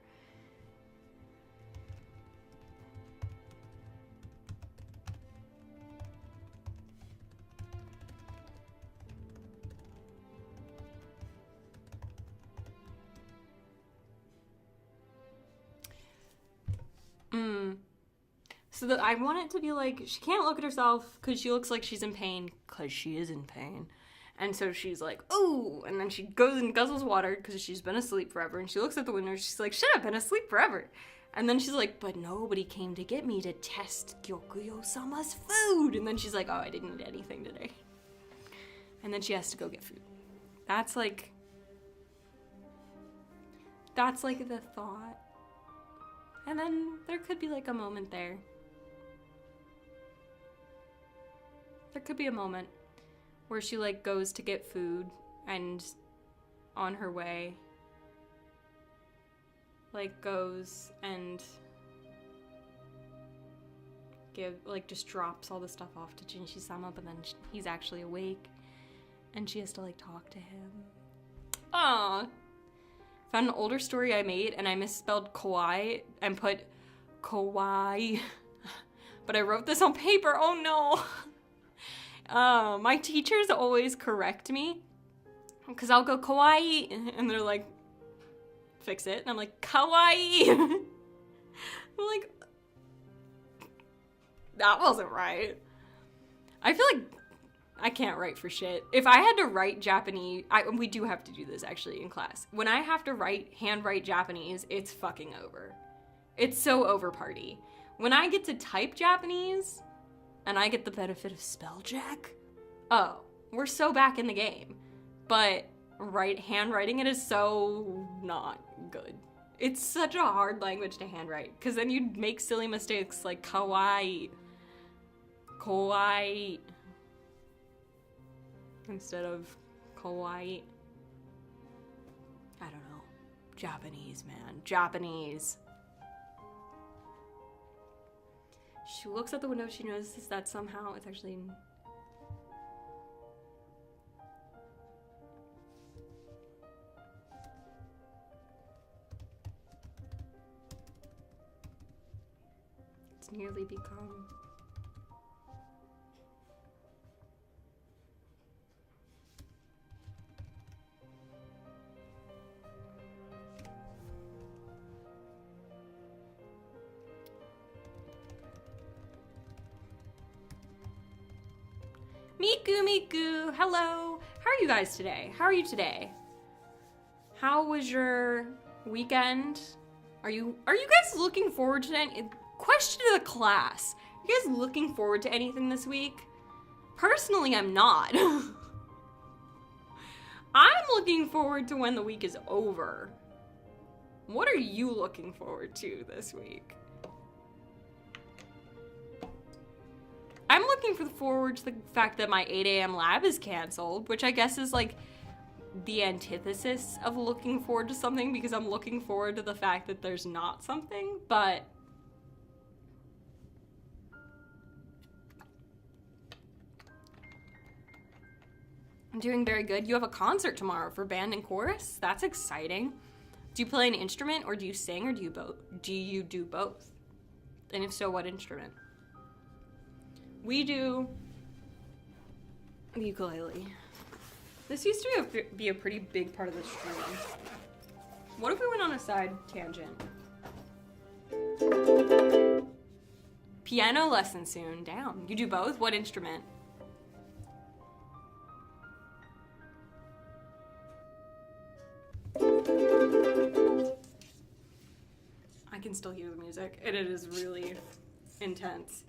So that I want it to be like, she can't look at herself because she looks like she's in pain, because she is in pain. And so she's like, ooh, and then she goes and guzzles water because she's been asleep forever. And she looks at the window, she's like, shit, I've been asleep forever. And then she's like, but nobody came to get me to test Gyokuyo-sama's food. And then she's like, oh, I didn't eat anything today. And then she has to go get food. That's like the thought. And then there could be like a moment there. There could be a moment where she like goes to get food and on her way like goes and just drops all the stuff off to Jinshi-sama, but then he's actually awake and she has to like talk to him. Aww. Found an older story I made and I misspelled kawaii and put kawaii. But I wrote this on paper, oh no. My teachers always correct me because I'll go kawaii and they're like, fix it. And I'm like, kawaii. I'm like, that wasn't right. I feel like I can't write for shit. If I had to write Japanese, we do have to do this actually in class. When I have to handwrite Japanese, it's fucking over. It's so over party. When I get to type Japanese and I get the benefit of spell check, oh, we're so back in the game. But handwriting it is so not good. It's such a hard language to handwrite because then you'd make silly mistakes like kawaii instead of kawaii. I don't know. Japanese, man. Japanese. She looks at the window. She notices that somehow it's actually It's nearly become. Miku, hello. How are you guys today? How are you today? How was your weekend? Are you guys looking forward to any question to the class? Are you guys looking forward to anything this week? Personally, I'm not. I'm looking forward to when the week is over. What are you looking forward to this week? I'm looking forward to the fact that my 8 a.m. lab is canceled, which I guess is like the antithesis of looking forward to something, because I'm looking forward to the fact that there's not something, but I'm doing very good. You have a concert tomorrow for band and chorus? That's exciting. Do you play an instrument, or do you sing, or do you do both? And if so, what instrument? We do the ukulele. This used to be a pretty big part of the stream. What if we went on a side tangent? Piano lesson soon. Damn. You do both? What instrument? I can still hear the music, and it is really intense.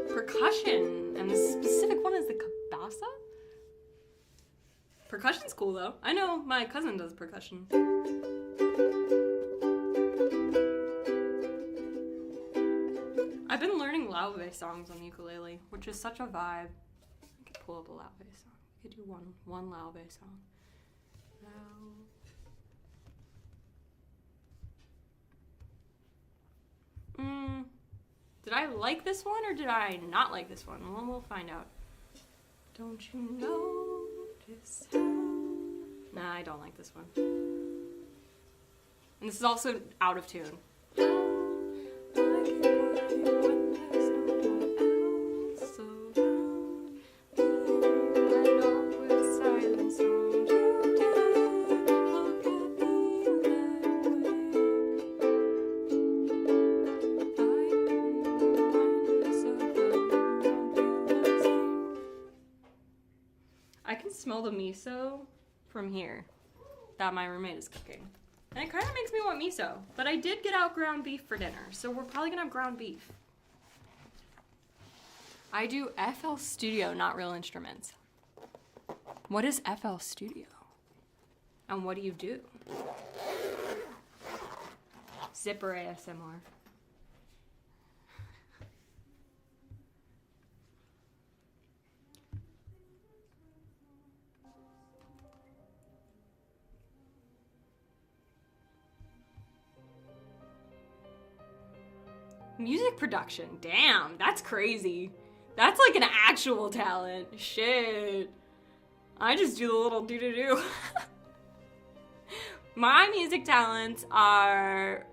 Percussion, and the specific one is the kabasa? Percussion's cool though. I know my cousin does percussion. I've been learning Laobe songs on the ukulele, which is such a vibe. I could pull up a Laobe song. I could do one Laobe song. Did I like this one or did I not like this one? Well, we'll find out. Don't you notice how... Nah, I don't like this one. And this is also out of tune. Smell the miso from here that my roommate is cooking. And it kind of makes me want miso. But I did get out ground beef for dinner, so we're probably gonna have ground beef. I do FL Studio, not Real Instruments. What is FL Studio? And what do you do? Zipper ASMR. Music production, damn, that's crazy. That's like an actual talent. Shit. I just do the little do-do-do. My music talents are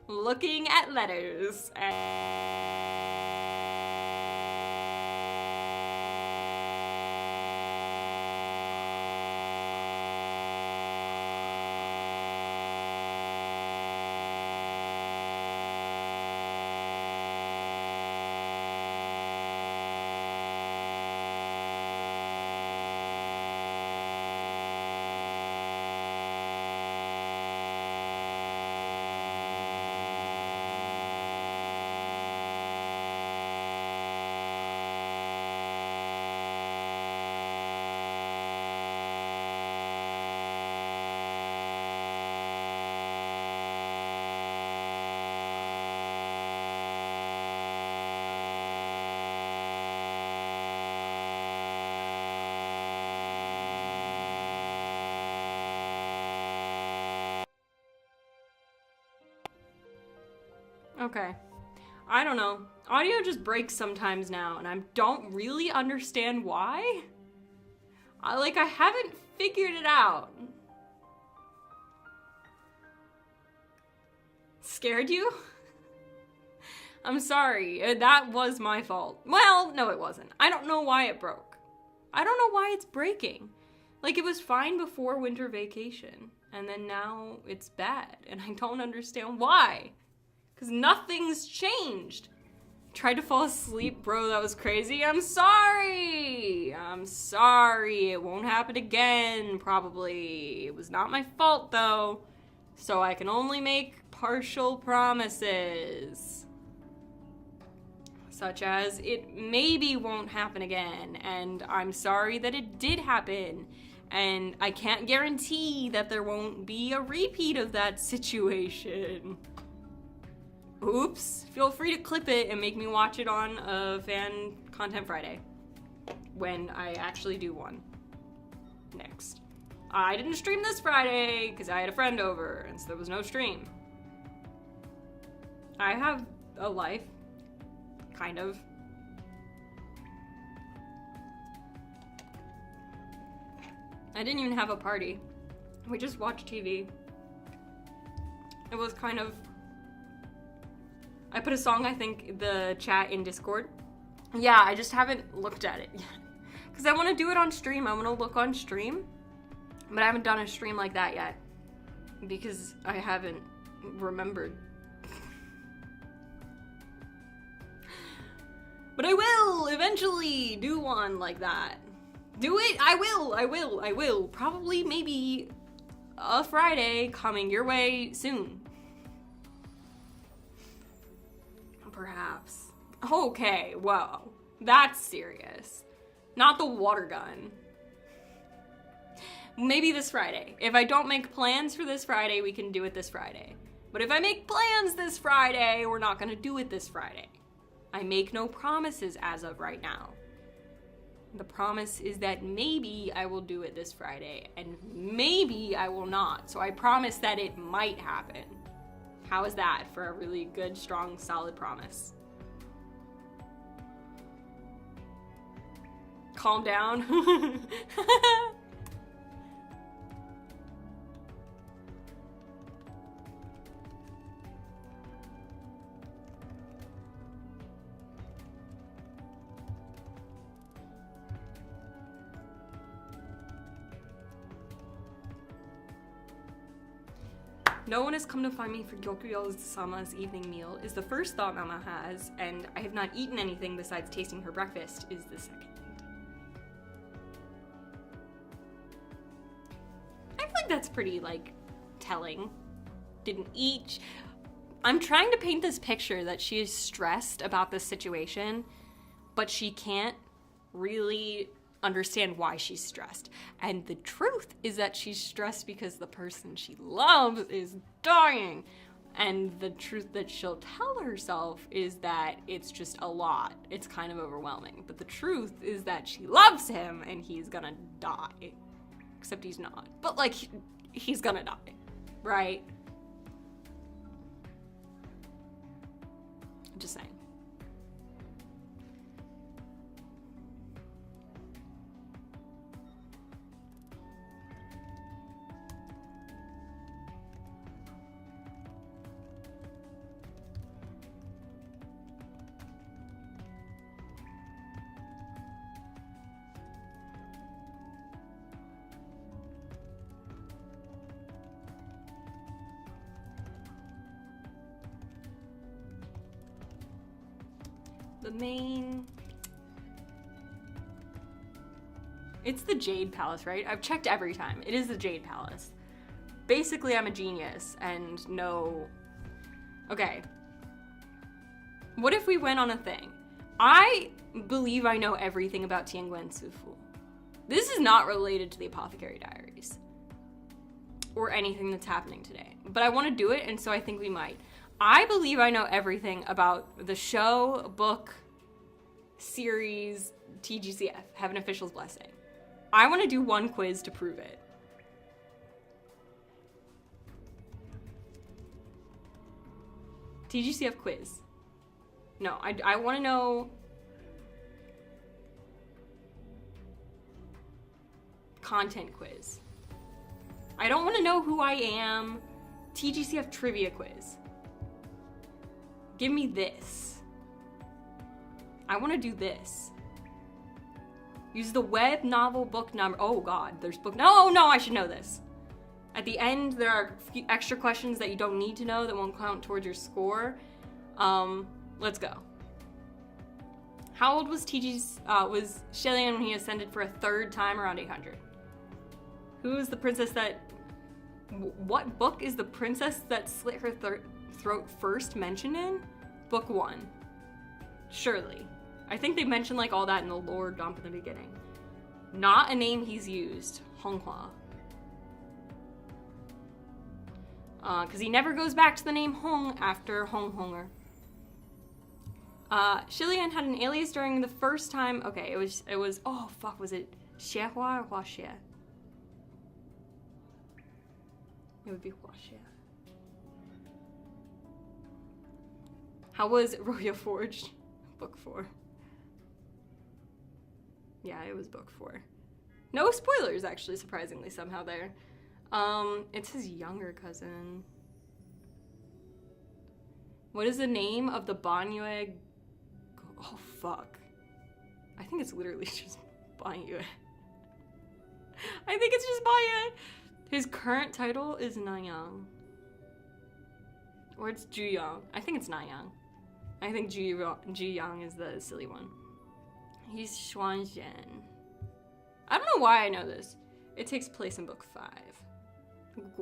looking at letters Okay. I don't know. Audio just breaks sometimes now, and I don't really understand why. I haven't figured it out. Scared you? I'm sorry. That was my fault. Well, no, it wasn't. I don't know why it broke. I don't know why it's breaking. Like, it was fine before winter vacation, and then now it's bad, and I don't understand why. Because nothing's changed. Tried to fall asleep, bro, that was crazy. I'm sorry. I'm sorry. It won't happen again, probably. It was not my fault, though. So I can only make partial promises. Such as, it maybe won't happen again, and I'm sorry that it did happen, and I can't guarantee that there won't be a repeat of that situation. Oops. Feel free to clip it and make me watch it on a Fan Content Friday, when I actually do one next. I didn't stream this Friday, because I had a friend over, and so there was no stream. I have a life. Kind of. I didn't even have a party. We just watched TV. It was kind of... I put a song, I think, the chat in Discord. Yeah, I just haven't looked at it yet. Because I want to do it on stream. I want to look on stream. But I haven't done a stream like that yet. Because I haven't remembered. But I will eventually do one like that. Do it! I will. Probably, maybe, a Friday coming your way soon. Perhaps. Okay, whoa. That's serious. Not the water gun. Maybe this Friday. If I don't make plans for this Friday, we can do it this Friday. But if I make plans this Friday, we're not gonna do it this Friday. I make no promises as of right now. The promise is that maybe I will do it this Friday, and maybe I will not. So I promise that it might happen. How is that for a really good, strong, solid promise? Calm down. No one has come to find me for Gyokuyo-sama's evening meal is the first thought Mama has, and I have not eaten anything besides tasting her breakfast is the second. I feel like that's pretty, like, telling. Didn't eat. I'm trying to paint this picture that she is stressed about this situation, but she can't really understand why she's stressed. And the truth is that she's stressed because the person she loves is dying. And the truth that she'll tell herself is that it's just a lot. It's kind of overwhelming. But the truth is that she loves him and he's gonna die. Except he's not. But, like, he's gonna die. Right? I'm just saying. The main... It's the Jade Palace, right? I've checked every time. It is the Jade Palace. Basically, I'm a genius and no... Okay. What if we went on a thing? I believe I know everything about Tianguan Sufu. This is not related to the Apothecary Diaries. Or anything that's happening today. But I want to do it, and so I think we might. I believe I know everything about the show, book, series, TGCF, Have an Official's Blessing. I want to do one quiz to prove it. TGCF quiz. No, I want to know... Content quiz. I don't want to know who I am. TGCF trivia quiz. Give me this. I want to do this. Use the web novel book number. Oh god, there's book. No, I should know this. At the end, there are a few extra questions that you don't need to know that won't count towards your score. Let's go. How old was was Shillian when he ascended for a third time around 800? Who is the princess that... What book is the princess that slit her throat first mentioned in? Book 1. Surely. I think they mentioned like all that in the lore dump in the beginning. Not a name he's used. Honghua. Because he never goes back to the name Hong after Honghonger. Shillian had an alias during the first time. Okay, it was. Oh fuck, was it Xiehua or Huaxie? It would be Huaxie. How was Roya Forged? Book 4. Yeah, it was book 4. No spoilers, actually, surprisingly, somehow there. It's his younger cousin. What is the name of the Banyue? Oh, fuck. I think it's literally just Banyue. I think it's just Banyue. His current title is Nanyang. Or it's Juyang. I think it's Nanyang. I think Juyang is the silly one. He's Xuanzhen. I don't know why I know this. It takes place in book 5.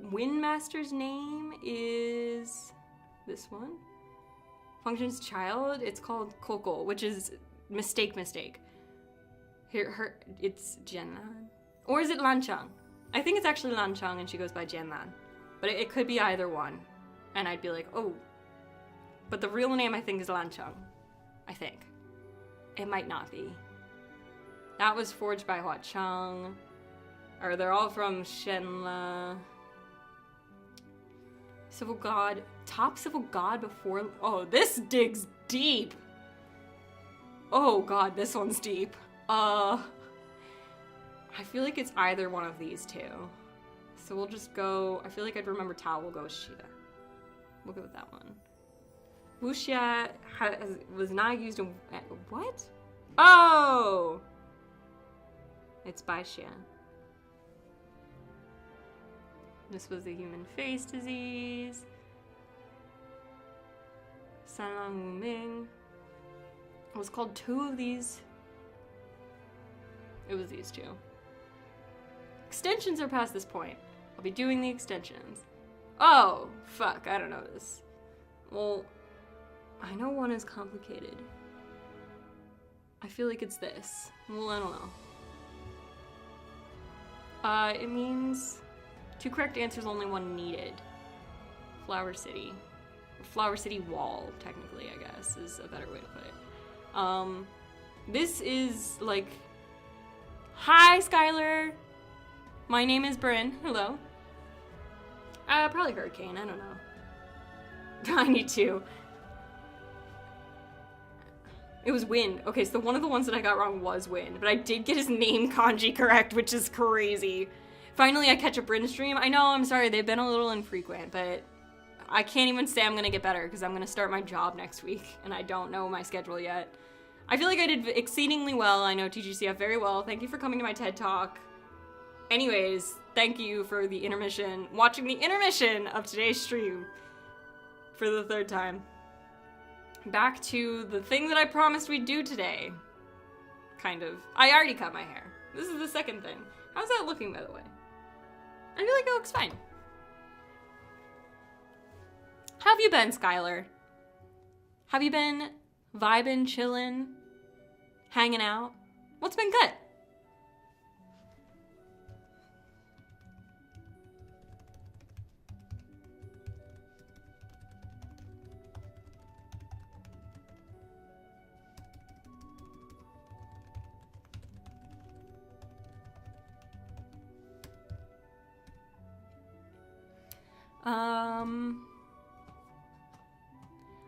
Windmaster's name is this one. Function's child, it's called Koko, which is mistake. It's Jianlan. Or is it Lanchang? I think it's actually Lanchang and she goes by Jianlan. But it could be either one. And I'd be like, oh. But the real name I think is Lanchang. I think. It might not be. That was forged by Hua Chang. Or they're all from Shenla. Civil God. Top civil god before... Oh, this digs deep. Oh god, this one's deep. I feel like it's either one of these two. So we'll just go... I feel like I'd remember Tao. We'll go with Shida. We'll go with that one. Wuxia was not used in... What? Oh! It's by Xia. This was the human face disease. Sanlang Wu Ming. It was called 2 of these. It was these 2. Extensions are past this point. I'll be doing the extensions. Oh, fuck, I don't know this. Well, I know one is complicated. I feel like it's this. Well, I don't know. It means 2 correct answers, only 1 needed. Flower City. Flower City Wall, technically, I guess, is a better way to put it. This is, like... Hi, Skylar! My name is Bryn. Hello. Probably Hurricane, I don't know. I need to. It was Wind. Okay, so one of the ones that I got wrong was Wind, but I did get his name kanji correct, which is crazy. Finally, I catch a Bryn stream. I know, I'm sorry, they've been a little infrequent, but I can't even say I'm gonna get better because I'm gonna start my job next week, and I don't know my schedule yet. I feel like I did exceedingly well. I know TGCF very well. Thank you for coming to my TED Talk. Anyways, thank you for the intermission, watching the intermission of today's stream for the 3rd time. Back to the thing that I promised we'd do today. Kind of. I already cut my hair. This is the 2nd thing. How's that looking, by the way? I feel like it looks fine. How have you been, Skylar? Have you been vibing, chillin', hanging out? What's been good?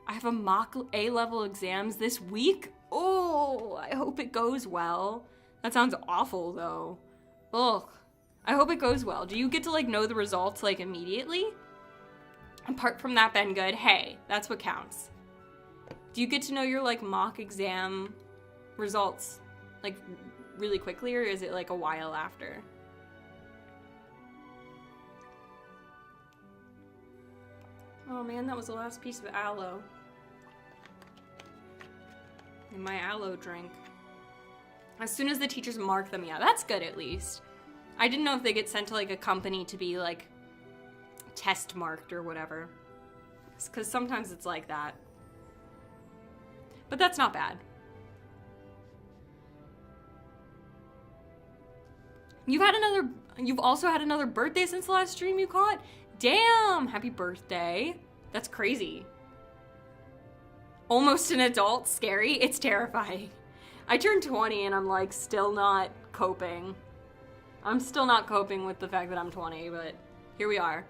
I have a mock A-level exams this week. Oh, I hope it goes well. That sounds awful, though. Ugh. I hope it goes well. Do you get to, like, know the results, like, immediately? Apart from that, been good. Hey, that's what counts. Do you get to know your, like, mock exam results, like, really quickly, or is it, like, a while after? Oh man, that was the last piece of aloe. In my aloe drink. As soon as the teachers mark them, yeah, that's good at least. I didn't know if they get sent to, like, a company to be, like, test marked or whatever. Because sometimes it's like that. But that's not bad. You've also had another birthday since the last stream you caught? Damn! Happy birthday. That's crazy. Almost an adult, scary. It's terrifying. I turned 20 and I'm like still not coping. I'm still not coping with the fact that I'm 20, but here we are.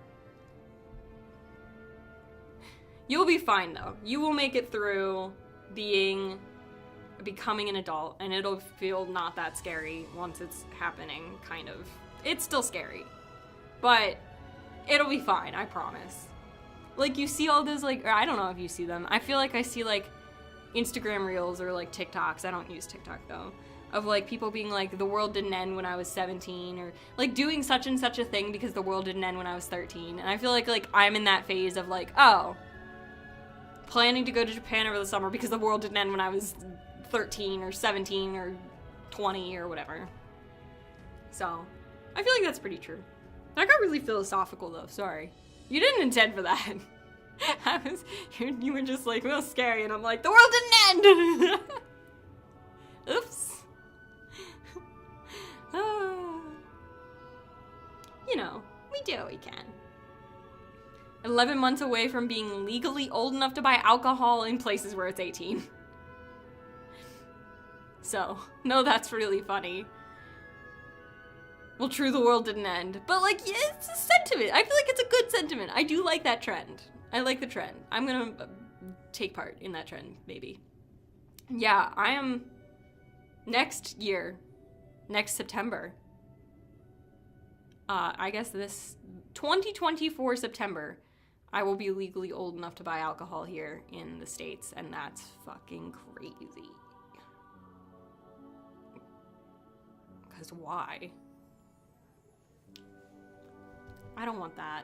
You'll be fine though. You will make it through becoming an adult, and it'll feel not that scary once it's happening, kind of. It's still scary, but it'll be fine, I promise. Like, you see all those, like, or I don't know if you see them. I feel like I see, like, Instagram reels or, like, TikToks. I don't use TikTok, though. Of, like, people being like, the world didn't end when I was 17, or, like, doing such and such a thing because the world didn't end when I was 13. And I feel like I'm in that phase of, like, oh, planning to go to Japan over the summer because the world didn't end when I was 13 or 17 or 20 or whatever. So, I feel like that's pretty true. I got really philosophical though, sorry. You didn't intend for that. You were just like, well, scary, and I'm like, the world didn't end! Oops. You know, we do what we can. 11 months away from being legally old enough to buy alcohol in places where it's 18. So, no, that's really funny. Well, true, the world didn't end. But, like, yeah, it's a sentiment. I feel like it's a good sentiment. I do like that trend. I like the trend. I'm gonna take part in that trend, maybe. Yeah, I am next September. I guess this 2024 September, I will be legally old enough to buy alcohol here in the States, and that's fucking crazy. Because why? I don't want that.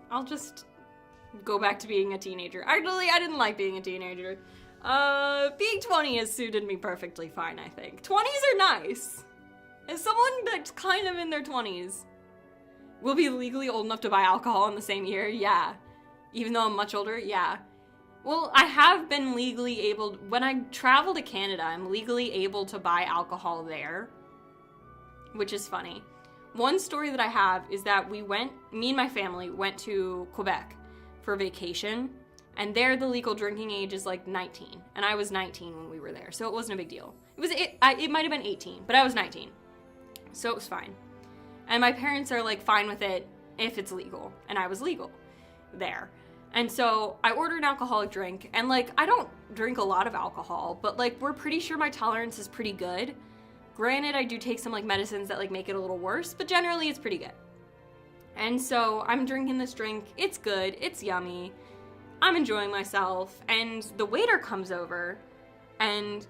I'll just go back to being a teenager. Actually, I didn't like being a teenager. Being 20 has suited me perfectly fine, I think. 20s are nice. As someone that's kind of in their 20s will be legally old enough to buy alcohol in the same year, yeah. Even though I'm much older, yeah. Well, I have been legally able, when I travel to Canada, I'm legally able to buy alcohol there, which is funny. One story that I have is that me and my family went to Quebec for vacation, and there the legal drinking age is like 19, and I was 19 when we were there, so it wasn't a big deal. It might have been 18, but I was 19, so it was fine. And my parents are like fine with it if it's legal, and I was legal there. And so I ordered an alcoholic drink, and like I don't drink a lot of alcohol, but like we're pretty sure my tolerance is pretty good. Granted, I do take some like medicines that like make it a little worse, but generally it's pretty good. And so I'm drinking this drink, it's good, it's yummy, I'm enjoying myself, and the waiter comes over and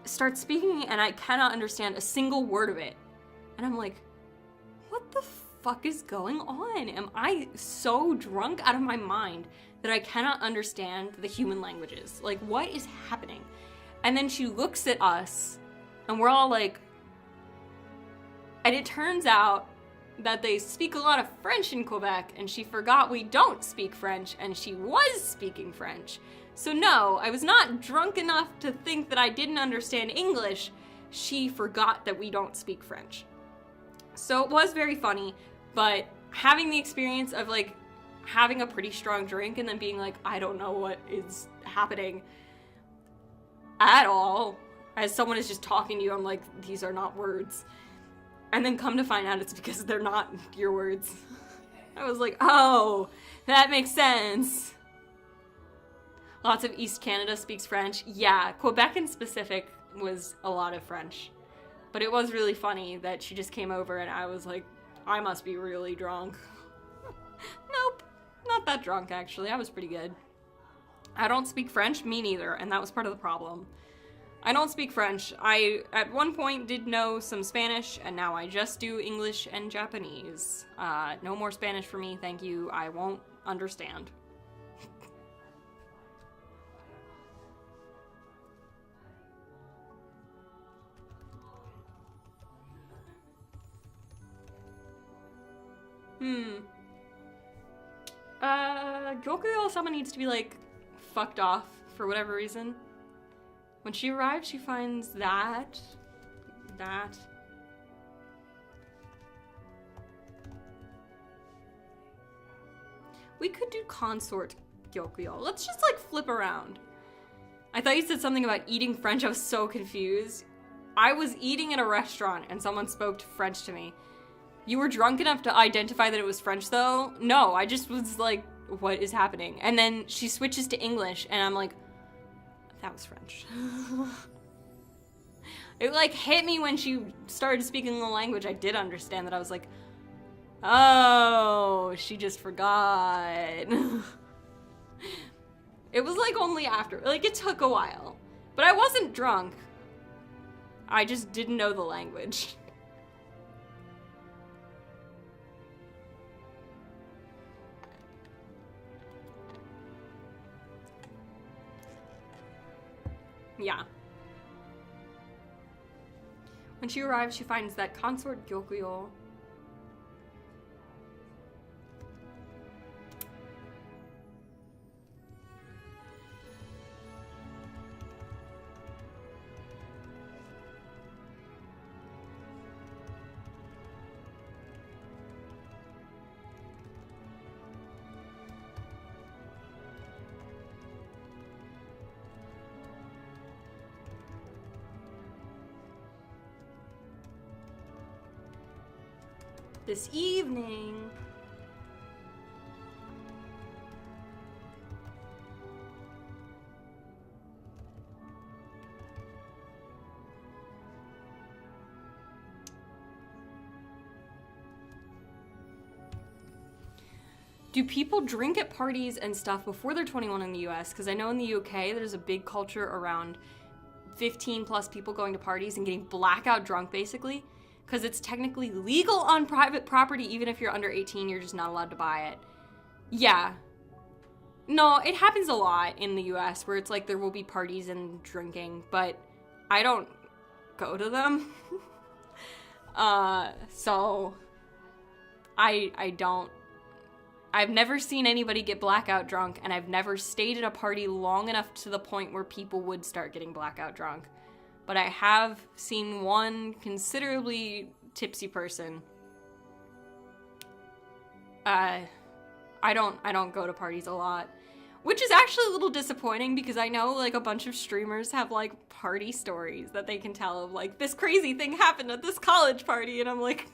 starts speaking, and I cannot understand a single word of it. And I'm like, what the fuck is going on? Am I so drunk out of my mind that I cannot understand the human languages? Like, what is happening? And then she looks at us, and we're all like, and it turns out that they speak a lot of French in Quebec, and she forgot we don't speak French, and she was speaking French. So no, I was not drunk enough to think that I didn't understand English. She forgot that we don't speak French. So it was very funny, but having the experience of like having a pretty strong drink and then being like, I don't know what is happening at all. As someone is just talking to you, I'm like, these are not words. And then come to find out it's because they're not your words. I was like, oh, that makes sense. Lots of East Canada speaks French. Yeah, Quebec in specific was a lot of French. But it was really funny that she just came over and I was like, I must be really drunk. Nope, not that drunk actually. I was pretty good. I don't speak French, me neither, and that was part of the problem. I don't speak French. I, at one point, did know some Spanish, and now I just do English and Japanese. No more Spanish for me, thank you. I won't understand. Gyokuyo-sama needs to be, like, fucked off for whatever reason. When she arrives, she finds that. We could do consort Gyokuyo. Let's just, like, flip around. I thought you said something about eating French. I was so confused. I was eating at a restaurant and someone spoke French to me. You were drunk enough to identify that it was French, though? No, I just was like, what is happening? And then she switches to English, and I'm like, that was French. It, like, hit me when she started speaking the language I did understand, that I was like, oh, she just forgot. It was, like, only after. Like, it took a while. But I wasn't drunk. I just didn't know the language. Yeah. When she arrives, she finds that consort Gyokuyo. This evening. Do people drink at parties and stuff before they're 21 in the US? Because I know in the UK there's a big culture around 15 plus people going to parties and getting blackout drunk, basically. Because it's technically legal on private property, even if you're under 18, you're just not allowed to buy it. Yeah. No, it happens a lot in the US where it's like there will be parties and drinking, but I don't go to them. So I've never seen anybody get blackout drunk, and I've never stayed at a party long enough to the point where people would start getting blackout drunk. But I have seen one considerably tipsy person. I don't go to parties a lot, which is actually a little disappointing because I know like a bunch of streamers have like party stories that they can tell of like this crazy thing happened at this college party, and I'm like,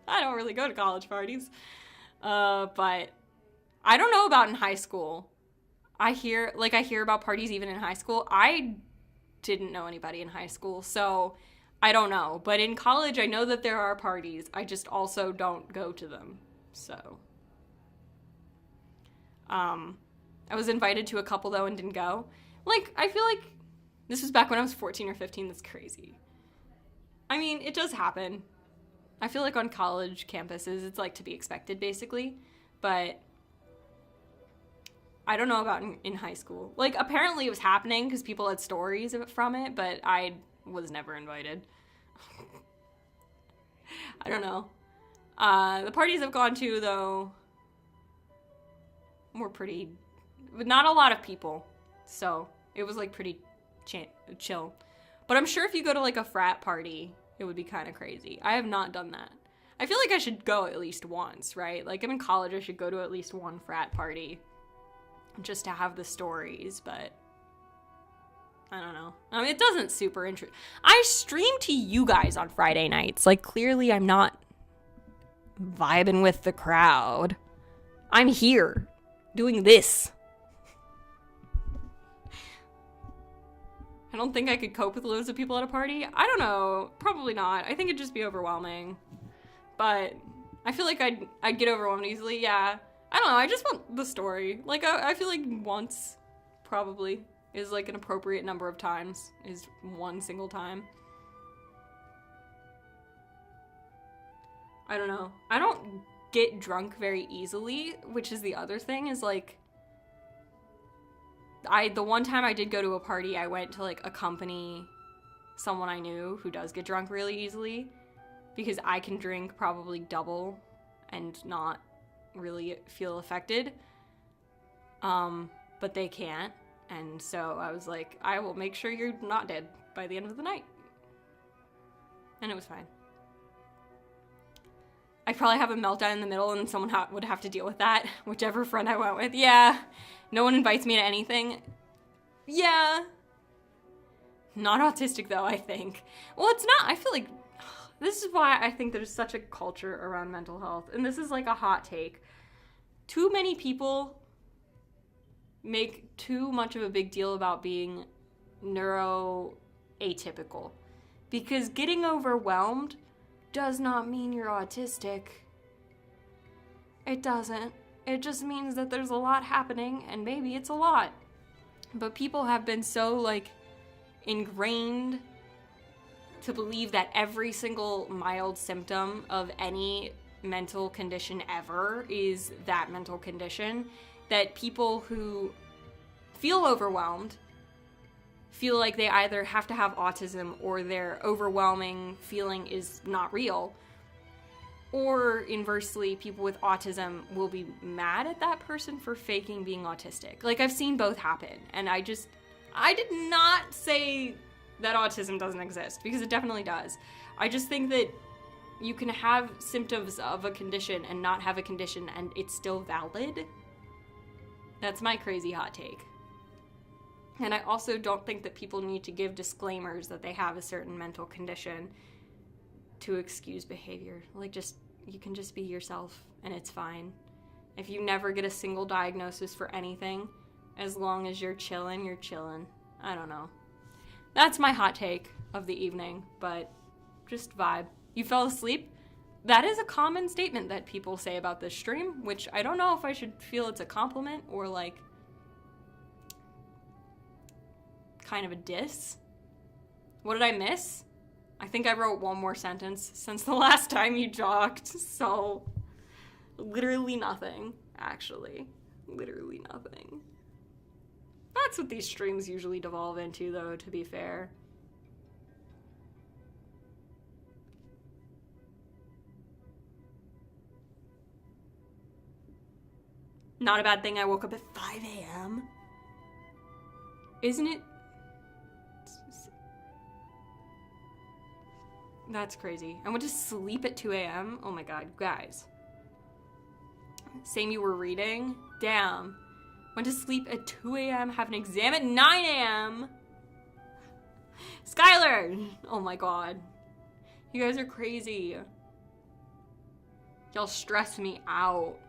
I don't really go to college parties. But I don't know about in high school. I hear about parties even in high school. I didn't know anybody in high school, so I don't know. But in college, I know that there are parties. I just also don't go to them. So, I was invited to a couple, though, and didn't go. Like, I feel like this was back when I was 14 or 15. That's crazy. I mean, it does happen. I feel like on college campuses, it's like to be expected, basically. But I don't know about in high school. Like, apparently it was happening because people had stories from it, but I was never invited. I don't know. The parties I've gone to, though, were pretty... not a lot of people. So, it was, like, pretty chill. But I'm sure if you go to, like, a frat party, it would be kind of crazy. I have not done that. I feel like I should go at least once, right? Like, I'm in college, I should go to at least one frat party. Just to have the stories, but I don't know. I mean, it doesn't super interest. I stream to you guys on Friday nights. Like, clearly I'm not vibing with the crowd. I'm here doing this. I don't think I could cope with loads of people at a party. I don't know. Probably not. I think it'd just be overwhelming. But I feel like I'd get overwhelmed easily. Yeah. I don't know, I just want the story. Like, I feel like once probably is like an appropriate number of times, is one single time. I don't know. I don't get drunk very easily, which is the other thing, is like, the one time I did go to a party, I went to like accompany someone I knew who does get drunk really easily, because I can drink probably double and not really feel affected. But they can't. And so I was like, I will make sure you're not dead by the end of the night. And it was fine. I'd probably have a meltdown in the middle and someone would have to deal with that. Whichever friend I went with. Yeah. No one invites me to anything. Yeah. Not autistic though, I think. Well, it's not. I feel like this is why I think there's such a culture around mental health. And this is like a hot take. Too many people make too much of a big deal about being neuroatypical. Because getting overwhelmed does not mean you're autistic. It doesn't. It just means that there's a lot happening, and maybe it's a lot. But people have been so, like, ingrained to believe that every single mild symptom of any mental condition ever is that mental condition, that people who feel overwhelmed feel like they either have to have autism or their overwhelming feeling is not real. Or inversely, people with autism will be mad at that person for faking being autistic. Like, I've seen both happen. And I did not say that autism doesn't exist, because it definitely does. I just think that you can have symptoms of a condition and not have a condition and it's still valid. That's my crazy hot take. And I also don't think that people need to give disclaimers that they have a certain mental condition to excuse behavior. Like, you can just be yourself and it's fine. If you never get a single diagnosis for anything, as long as you're chillin', you're chillin'. I don't know. That's my hot take of the evening, but just vibe. You fell asleep? That is a common statement that people say about this stream, which I don't know if I should feel it's a compliment or like kind of a diss. What did I miss? I think I wrote one more sentence since the last time you jogged, so literally nothing, actually. Literally nothing. That's what these streams usually devolve into, though, to be fair. Not a bad thing I woke up at 5 a.m. Isn't it? That's crazy. I went to sleep at 2 a.m. Oh my god, guys. Same you were reading? Damn. Went to sleep at 2 a.m., have an exam at 9 a.m. Skylar! Oh my god. You guys are crazy. Y'all stress me out.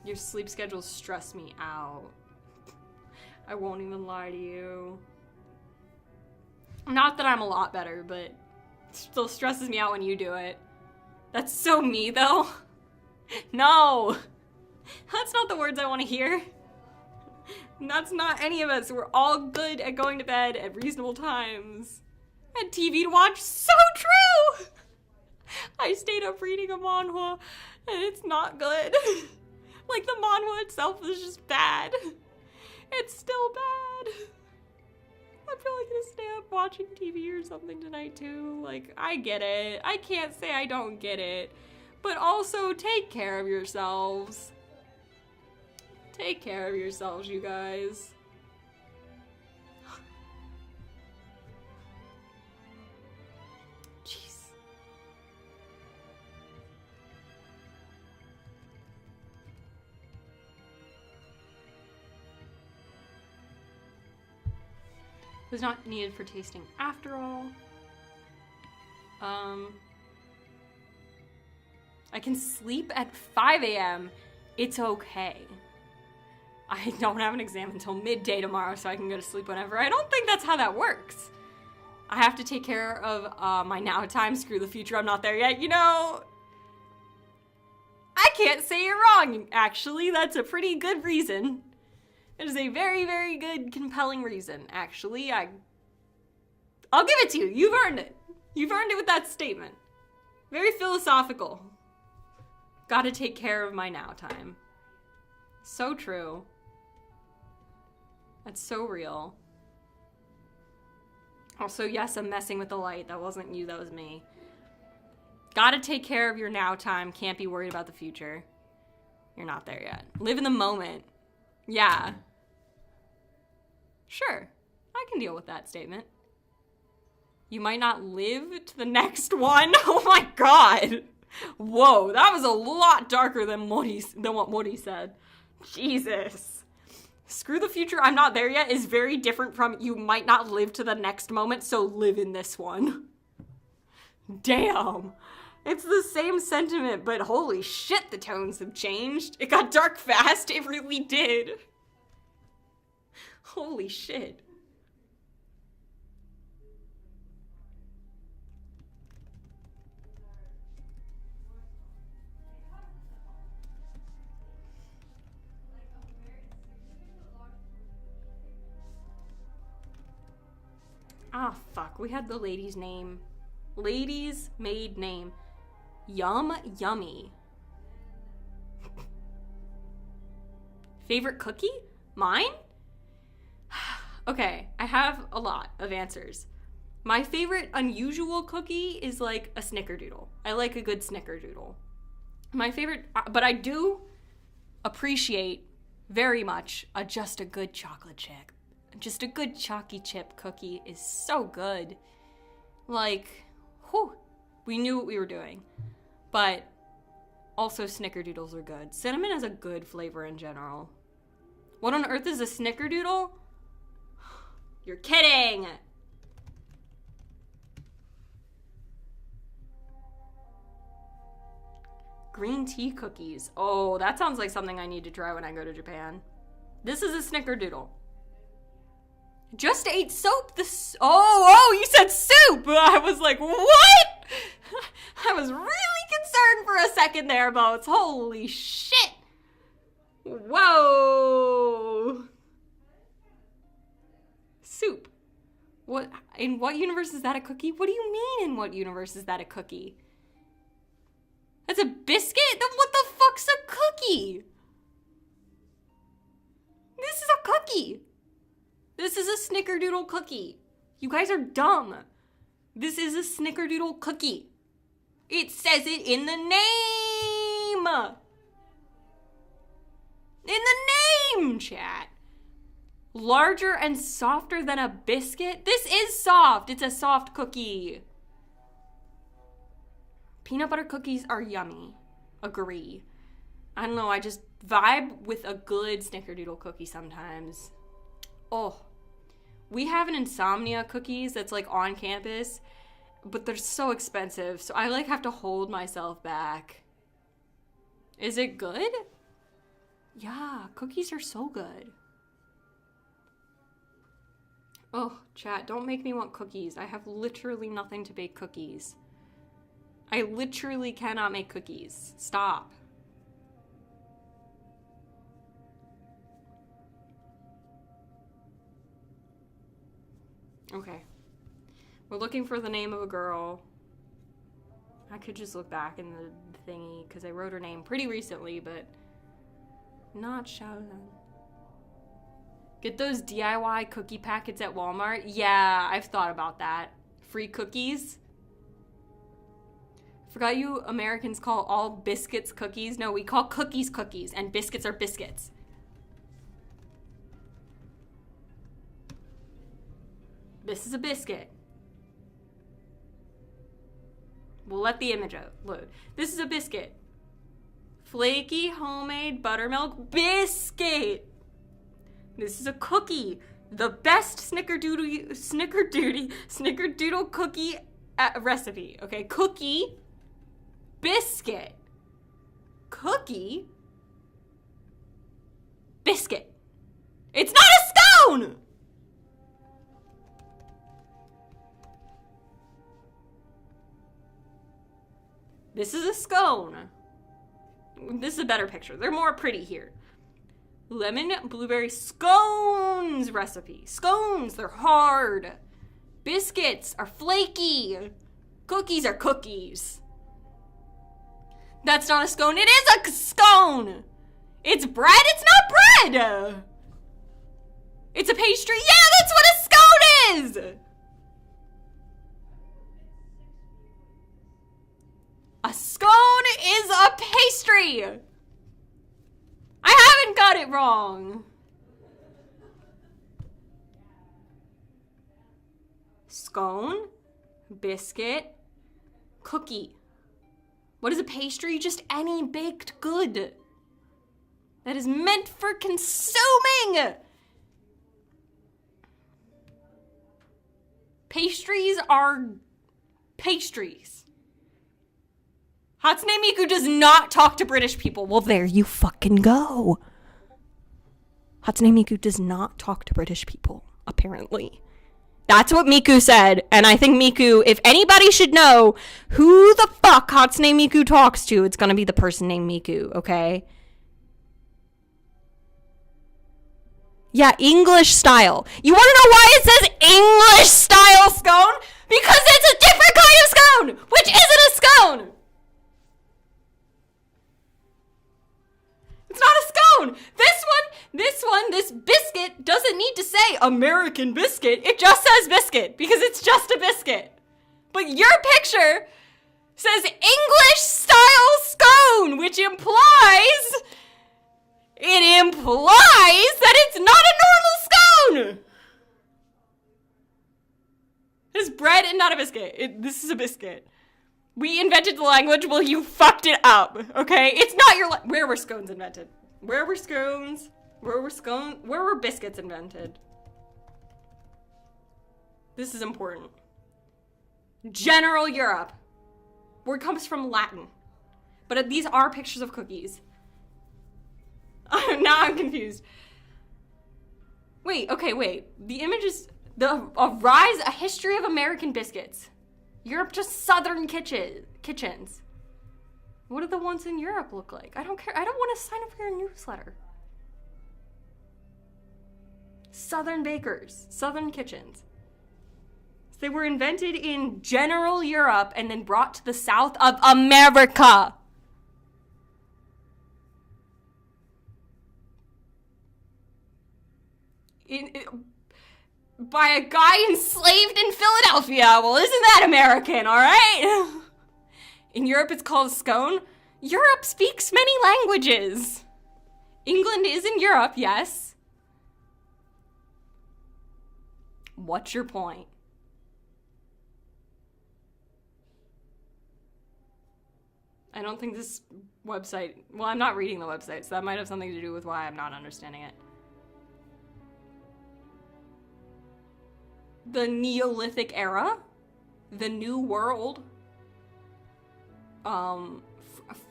Your sleep schedules stress me out. I won't even lie to you. Not that I'm a lot better, but it still stresses me out when you do it. That's so me, though. No! That's not the words I want to hear. That's not any of us. We're all good at going to bed at reasonable times. I had TV to watch. So true! I stayed up reading a manhwa, and it's not good. Like, the manhwa itself is just bad. It's still bad. I'm probably gonna stay up watching TV or something tonight, too. Like, I get it. I can't say I don't get it. But also, take care of yourselves. Take care of yourselves, you guys. Jeez. Was not needed for tasting after all. I can sleep at 5 a.m. It's okay. I don't have an exam until midday tomorrow, so I can go to sleep whenever. I don't think that's how that works. I have to take care of my now time. Screw the future, I'm not there yet. You know, I can't say you're wrong, actually. That's a pretty good reason. It is a very, very good, compelling reason, actually. I'll give it to you. You've earned it. You've earned it with that statement. Very philosophical. Gotta take care of my now time. So true. That's so real. Also, yes, I'm messing with the light. That wasn't you, that was me. Gotta take care of your now time. Can't be worried about the future. You're not there yet. Live in the moment. Yeah. Sure. I can deal with that statement. You might not live to the next one. Oh my god. Whoa, that was a lot darker than what Mori said. Jesus. Screw the future, I'm not there yet is very different from you might not live to the next moment, so live in this one. Damn. It's the same sentiment, but holy shit, the tones have changed. It got dark fast, it really did. Holy shit. Ah, fuck. We had the lady's name. Lady's maid name. Yummy. Favorite cookie? Mine? Okay, I have a lot of answers. My favorite unusual cookie is like a snickerdoodle. I like a good snickerdoodle. My favorite, but I do appreciate very much just a good chocolate chip. Just a good chalky chip cookie is so good. Like, whew, we knew what we were doing. But also snickerdoodles are good. Cinnamon is a good flavor in general. What on earth is a snickerdoodle? You're kidding! Green tea cookies. Oh, that sounds like something I need to try when I go to Japan. This is a snickerdoodle. Just ate soap. Oh, you said soup. I was like, what? I was really concerned for a second there, Boats. Holy shit. Whoa. Soup. What? In what universe is that a cookie? What do you mean in what universe is that a cookie? That's a biscuit? Then what the fuck's a cookie? This is a cookie. This is a snickerdoodle cookie. You guys are dumb. This is a snickerdoodle cookie. It says it in the name. In the name, chat. Larger and softer than a biscuit? This is soft. It's a soft cookie. Peanut butter cookies are yummy. Agree. I don't know, I just vibe with a good snickerdoodle cookie sometimes. Oh, we have an insomnia cookies that's like on campus, but they're so expensive, so I like have to hold myself back. Is it good? Yeah, cookies are so good. Oh, chat, don't make me want cookies. I have literally nothing to bake cookies. I literally cannot make cookies. Stop. Okay. We're looking for the name of a girl. I could just look back in the thingy, because I wrote her name pretty recently, but not Shaolin. Get those DIY cookie packets at Walmart? Yeah, I've thought about that. Free cookies? Forgot you Americans call all biscuits cookies. No, we call cookies cookies, and biscuits are biscuits. This is a biscuit. We'll let the image out load. This is a biscuit. Flaky homemade buttermilk biscuit. This is a cookie. The best snickerdoodle cookie recipe. Okay, cookie, biscuit, cookie, biscuit. It's not a stone! This is a scone. This is a better picture. They're more pretty here. Lemon blueberry scones recipe. Scones, they're hard. Biscuits are flaky. Cookies are cookies. That's not a scone. It is a scone. It's bread. It's not bread. It's a pastry. Yeah, that's what a scone is. A scone is a pastry. I haven't got it wrong. Scone, biscuit, cookie. What is a pastry? Just any baked good that is meant for consuming. Pastries are pastries. Hatsune Miku does not talk to British people. Well, there you fucking go. Hatsune Miku does not talk to British people, apparently. That's what Miku said, and I think Miku, if anybody should know who the fuck Hatsune Miku talks to, it's gonna be the person named Miku, okay? Yeah, English style. You wanna know why it says English style scone? Because it's a different kind of scone, which isn't a scone! It's not a scone! This biscuit doesn't need to say American biscuit. It just says biscuit because it's just a biscuit. But your picture says English style scone, which implies that it's not a normal scone. It's bread and not a biscuit. This is a biscuit. We invented the language, well, you fucked it up, okay? It's not your where were scones invented? Where were scones? Where were biscuits invented? This is important. General Europe. Word comes from Latin. But these are pictures of cookies. Now I'm confused. Wait. The image is a history of American biscuits. Europe, just southern kitchens. What do the ones in Europe look like? I don't care. I don't want to sign up for your newsletter. Southern bakers, southern kitchens. They were invented in general Europe and then brought to the south of America. By a guy enslaved in Philadelphia. Well, isn't that American, all right? In Europe, it's called scone. Europe speaks many languages. England is in Europe, yes. What's your point? I don't think this website... Well, I'm not reading the website, so that might have something to do with why I'm not understanding it. The Neolithic era? The New World?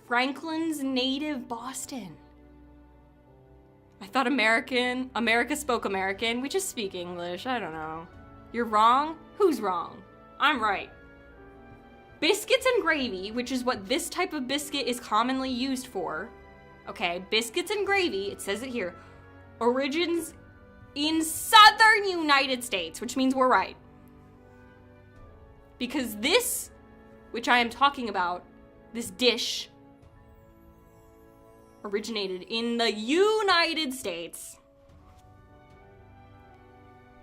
Franklin's native Boston. I thought America spoke American. We just speak English. I don't know. You're wrong? Who's wrong? I'm right. Biscuits and gravy, which is what this type of biscuit is commonly used for. Okay, biscuits and gravy, it says it here, origins in southern United States, which means we're right. Because this, which I am talking about, this dish, originated in the United States.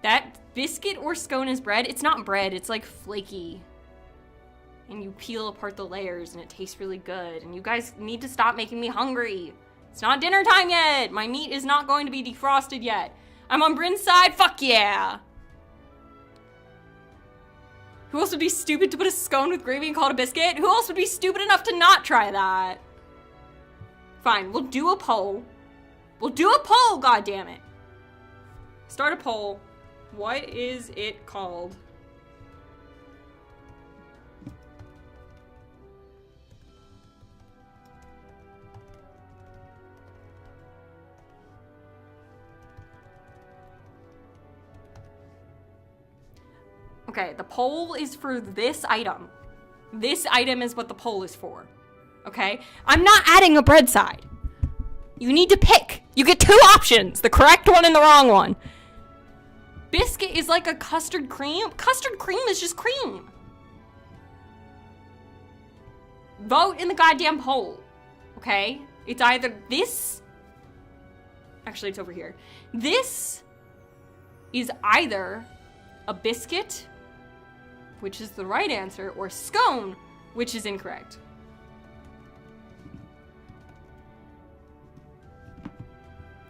That biscuit or scone is bread. It's not bread, it's like flaky. And you peel apart the layers and it tastes really good. And you guys need to stop making me hungry. It's not dinner time yet. My meat is not going to be defrosted yet. I'm on Bryn's side, fuck yeah. Who else would be stupid to put a scone with gravy and call it a biscuit? Who else would be stupid enough to not try that? Fine, we'll do a poll. We'll do a poll, goddammit. Start a poll. What is it called? Okay, the poll is for this item. This item is what the poll is for. Okay? I'm not adding a bread side. You need to pick. You get 2 options, the correct one and the wrong one. Biscuit is like a custard cream. Custard cream is just cream. Vote in the goddamn poll, okay? It's either this. Actually, it's over here. This is either a biscuit, which is the right answer, or scone, which is incorrect.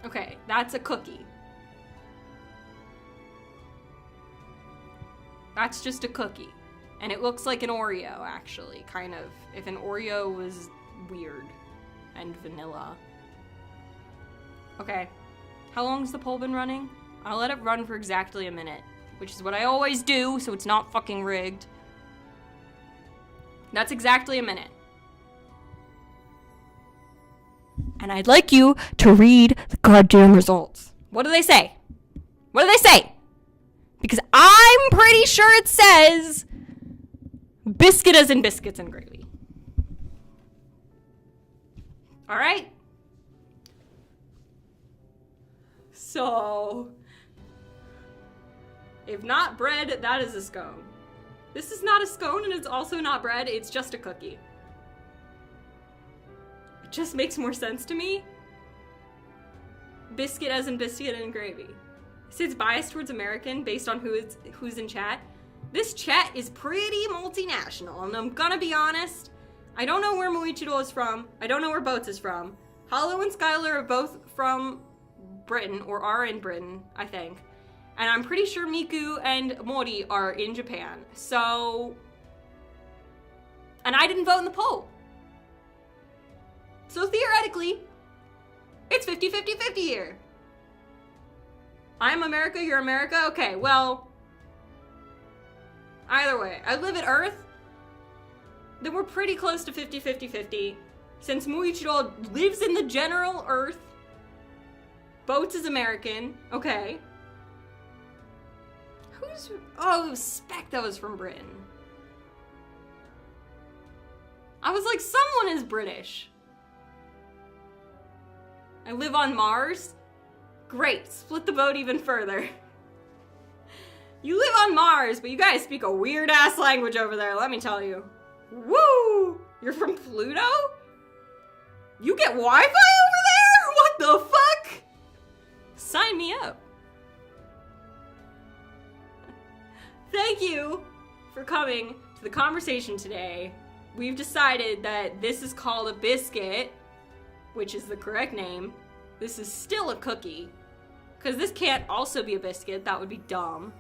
Okay, that's a cookie. That's just a cookie. And it looks like an Oreo, actually, kind of. If an Oreo was weird and vanilla. Okay. How long's the poll been running? I'll let it run for exactly a minute, which is what I always do, so it's not fucking rigged. That's exactly a minute. And I'd like you to read the goddamn results. What do they say? What do they say? Because I'm pretty sure it says biscuit as in biscuits and gravy. All right? So, if not bread, that is a scone. This is not a scone and it's also not bread, it's just a cookie. It just makes more sense to me. Biscuit as in biscuit and gravy. See, it's biased towards American based on who's in chat. This chat is pretty multinational, and I'm gonna be honest. I don't know where Muichiro is from. I don't know where Boats is from. Hollow and Skylar are both from Britain, or are in Britain, I think. And I'm pretty sure Miku and Mori are in Japan. So... And I didn't vote in the poll. So theoretically, it's 50-50-50 here. I'm America, you're America? Okay, well... Either way, I live at Earth. Then we're pretty close to 50-50-50. Since Muichiro lives in the general Earth. Boats is American. Okay. Who's... Oh, it was Spec that was from Britain. I was like, someone is British. I live on Mars? Great, split the boat even further. You live on Mars, but you guys speak a weird-ass language over there, let me tell you. Woo! You're from Pluto? You get Wi-Fi over there? What the fuck? Sign me up. Thank you for coming to the conversation today. We've decided that this is called a biscuit, which is the correct name. This is still a cookie, because this can't also be a biscuit. That would be dumb.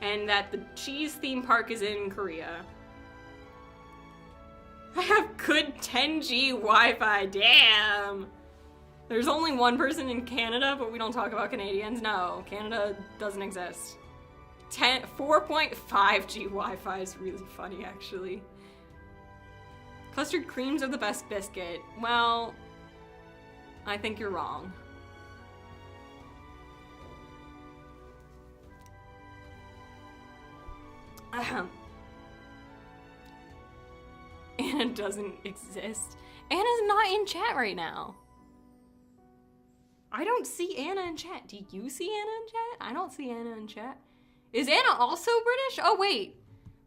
And that the cheese theme park is in Korea. I have good 10G Wi-Fi, damn! There's only one person in Canada, but we don't talk about Canadians. No, Canada doesn't exist. 4.5G Wi-Fi is really funny, actually. Custard creams are the best biscuit. Well, I think you're wrong. Anna doesn't exist. Anna's not in chat right now. I don't see Anna in chat. Do you see Anna in chat? I don't see Anna in chat. Is Anna also British? Oh, wait.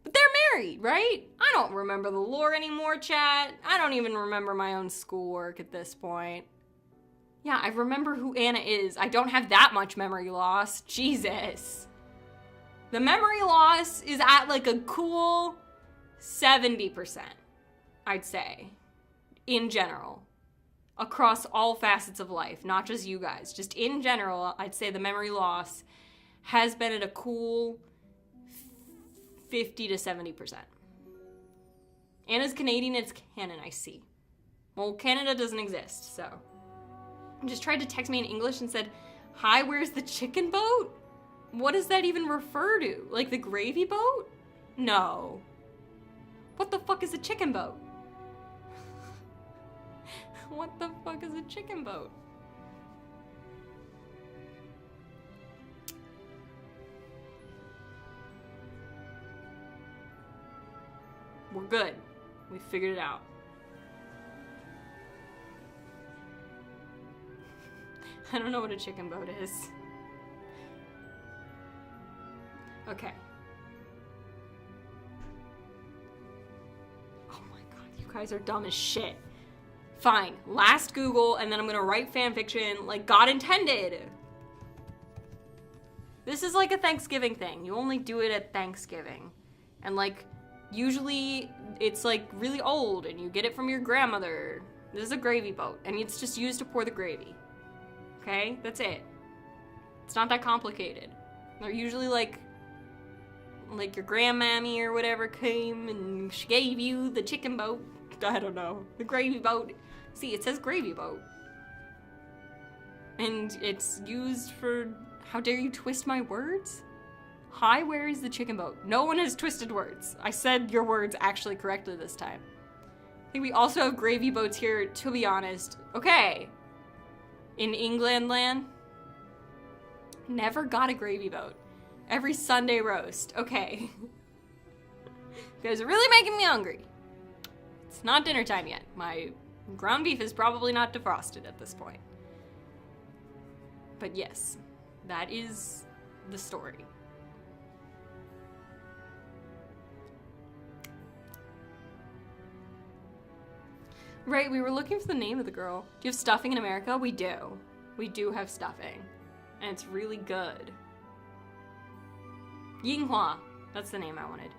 But they're married, right? I don't remember the lore anymore, chat. I don't even remember my own schoolwork at this point. Yeah, I remember who Anna is. I don't have that much memory loss. Jesus. The memory loss is at like a cool 70%, I'd say, in general. Across all facets of life, not just you guys. Just in general, I'd say the memory loss has been at a cool 50 to 70%. Anna's Canadian, it's canon, I see. Well, Canada doesn't exist, so. Just tried to text me in English and said, hi, where's the chicken boat? What does that even refer to? Like the gravy boat? No. What the fuck is a chicken boat? What the fuck is a chicken boat? We're good. We figured it out. I don't know what a chicken boat is. Okay. Oh my god, you guys are dumb as shit. Fine, last Google, and then I'm gonna write fanfiction like God intended. This is like a Thanksgiving thing. You only do it at Thanksgiving. And like, usually it's like really old and you get it from your grandmother. This is a gravy boat and it's just used to pour the gravy. Okay, that's it. It's not that complicated. They're usually like your grandmammy or whatever came and she gave you the chicken boat. I don't know. The gravy boat. See, it says gravy boat. And it's used for, how dare you twist my words? Hi, where is the chicken boat? No one has twisted words. I said your words actually correctly this time. I think we also have gravy boats here, to be honest. Okay. In England land. Never got a gravy boat. Every Sunday roast. Okay. You guys are really making me hungry. It's not dinner time yet. My ground beef is probably not defrosted at this point. But yes, that is the story. Right, we were looking for the name of the girl. Do you have stuffing in America? We do. We do have stuffing. And it's really good. Yinghua. That's the name I wanted.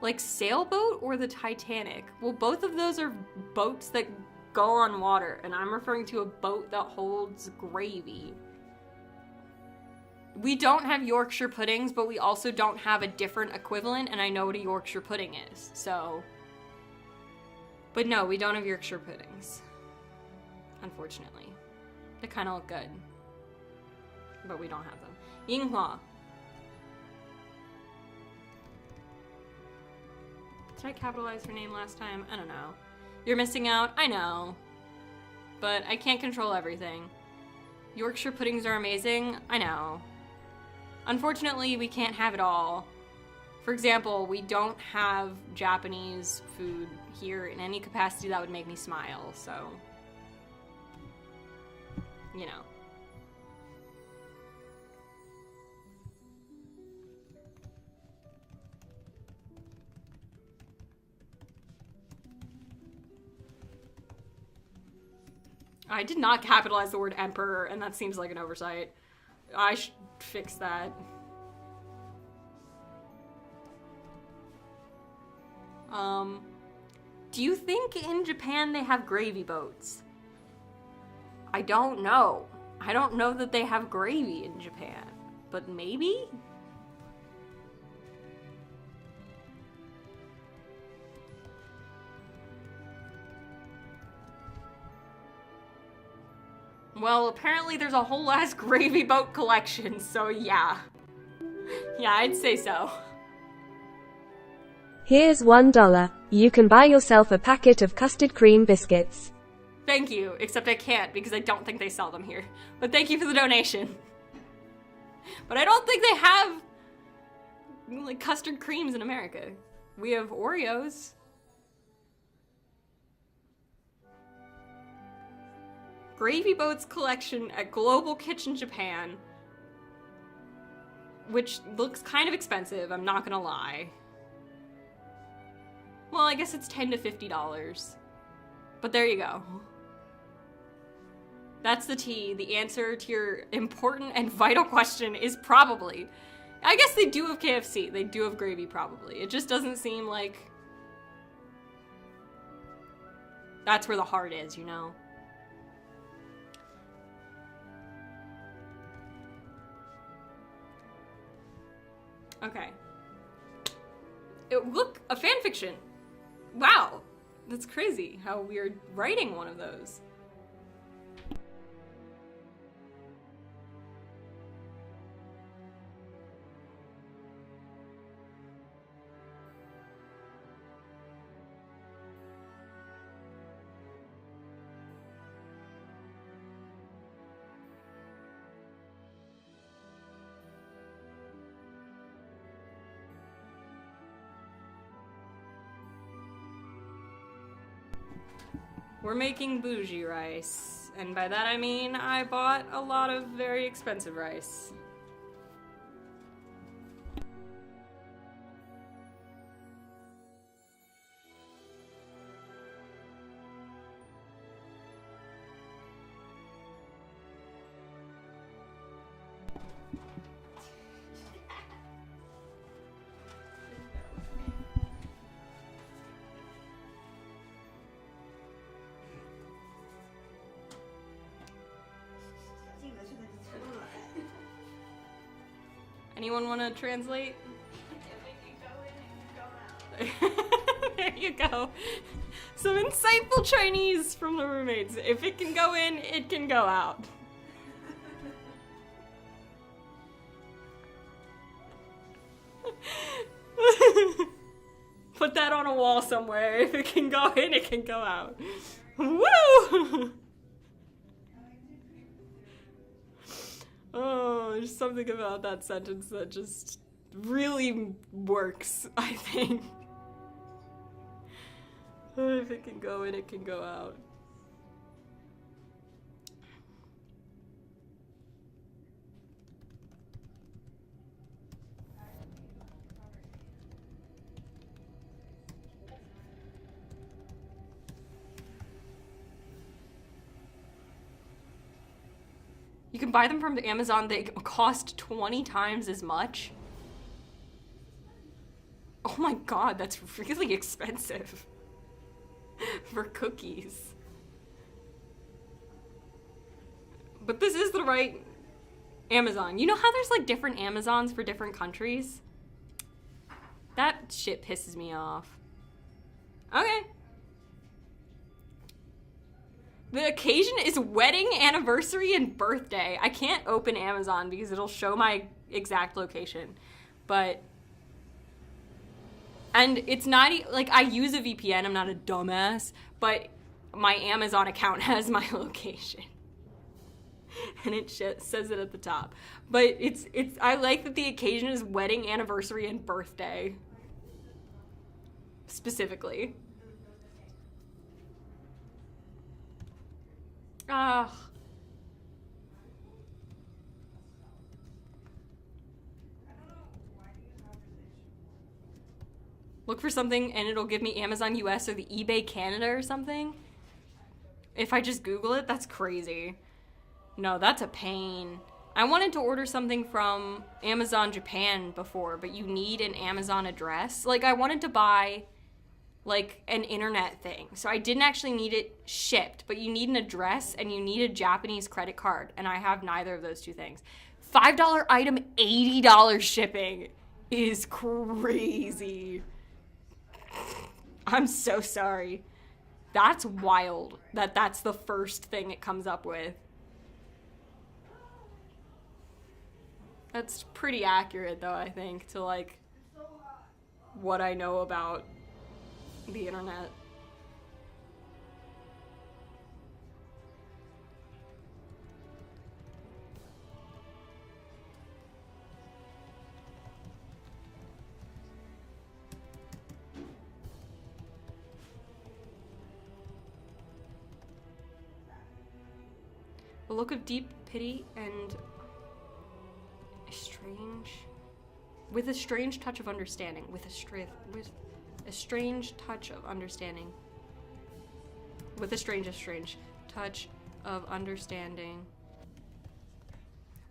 Like sailboat or the Titanic? Well, both of those are boats that go on water, and I'm referring to a boat that holds gravy. We don't have Yorkshire puddings, but we also don't have a different equivalent, and I know what a Yorkshire pudding is, so... But no, we don't have Yorkshire puddings. Unfortunately. They kind of look good. But we don't have them. Yinghua. Did I capitalize her name last time? I don't know. You're missing out? I know. But I can't control everything. Yorkshire puddings are amazing? I know. Unfortunately, we can't have it all. For example, we don't have Japanese food here in any capacity that would make me smile, so... You know. I did not capitalize the word emperor, and that seems like an oversight. I should fix that. Do you think in Japan they have gravy boats? I don't know. I don't know that they have gravy in Japan, but maybe? Well, apparently there's a whole ass gravy boat collection, so yeah. Yeah, I'd say so. Here's $1. You can buy yourself a packet of custard cream biscuits. Thank you, except I can't because I don't think they sell them here. But thank you for the donation. But I don't think they have like custard creams in America. We have Oreos. Gravy Boats collection at Global Kitchen Japan. Which looks kind of expensive, I'm not gonna lie. Well, I guess it's $10 to $50. But there you go. That's the tea. The answer to your important and vital question is probably. I guess they do have KFC. They do have gravy, probably. It just doesn't seem like... That's where the heart is, you know? Okay. Look, a fanfiction. Wow. That's crazy how we're writing one of those. We're making bougie rice. And by that I mean I bought a lot of very expensive rice. Anyone want to translate? There you go. Some insightful Chinese from the roommates. If it can go in, it can go out. Put that on a wall somewhere. If it can go in, it can go out. Woo! Oh, there's something about that sentence that just really works, I think. Oh, if it can go in, it can go out. You can buy them from Amazon, they cost 20 times as much. Oh my god, that's really expensive for cookies. But this is the right Amazon. You know how there's like different Amazons for different countries? That shit pisses me off. Okay. The occasion is wedding, anniversary, and birthday. I can't open Amazon because it'll show my exact location. But, and it's not, like, I use a VPN, I'm not a dumbass, but my Amazon account has my location. And it says it at the top. But I like that the occasion is wedding, anniversary, and birthday. Specifically. Ugh. Look for something and it'll give me Amazon US or the eBay Canada or something. If I just Google it, that's crazy. No, that's a pain. I wanted to order something from Amazon Japan before, but you need an Amazon address. Like, I wanted to buy like an internet thing. So I didn't actually need it shipped, but you need an address and you need a Japanese credit card. And I have neither of those two things. $5 item, $80 shipping is crazy. I'm so sorry. That's wild that that's the first thing it comes up with. That's pretty accurate though, I think, to like what I know about the internet. A look of deep pity and with a strange touch of understanding. With a strange touch of understanding. With a strange touch of understanding.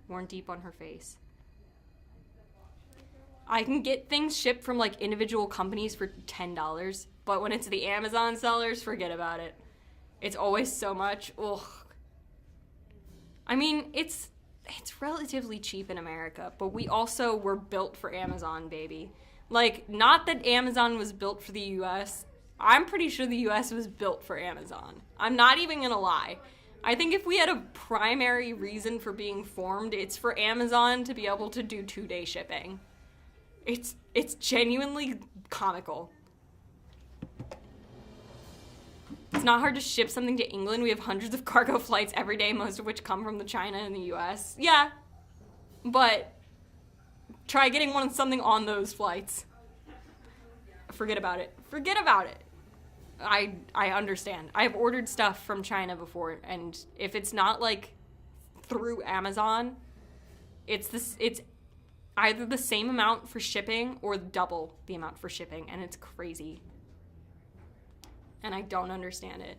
Worn deep on her face. I can get things shipped from like individual companies for $10, but when it's the Amazon sellers, forget about it. It's always so much. Ugh. I mean, it's relatively cheap in America, but we also were built for Amazon, baby. Like, not that Amazon was built for the US. I'm pretty sure the US was built for Amazon. I'm not even gonna lie. I think if we had a primary reason for being formed, it's for Amazon to be able to do 2-day shipping. It's genuinely comical. It's not hard to ship something to England. We have hundreds of cargo flights every day, most of which come from the China and the US. Yeah, but try getting something on those flights. Forget about it. Forget about it. I understand. I've ordered stuff from China before, and if it's not like through Amazon, it's either the same amount for shipping or double the amount for shipping, and it's crazy. And I don't understand it.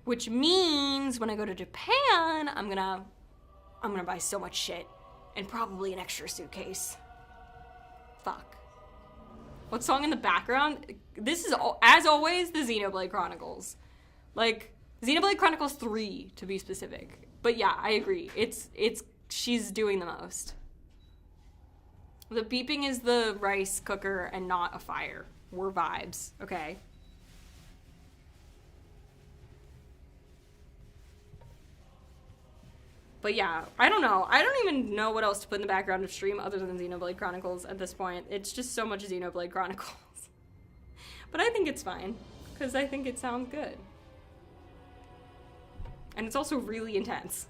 Which means when I go to Japan, I'm gonna buy so much shit and probably an extra suitcase. Fuck. What song in the background? This is, as always, the Xenoblade Chronicles. Like, Xenoblade Chronicles 3, to be specific. But yeah, I agree. She's doing the most. The beeping is the rice cooker and not a fire. We're vibes, okay? But yeah, I don't know. I don't even know what else to put in the background of stream other than Xenoblade Chronicles at this point. It's just so much Xenoblade Chronicles. But I think it's fine, because I think it sounds good. And it's also really intense.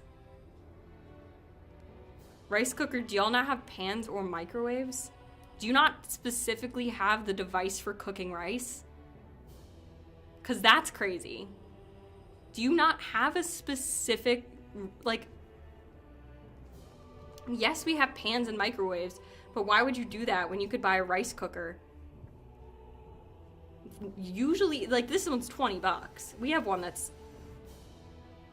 Rice cooker, do y'all not have pans or microwaves? Do you not specifically have the device for cooking rice? Because that's crazy. Do you not have a specific, like... Yes, we have pans and microwaves, but why would you do that when you could buy a rice cooker? Usually, like, this one's $20. We have one that's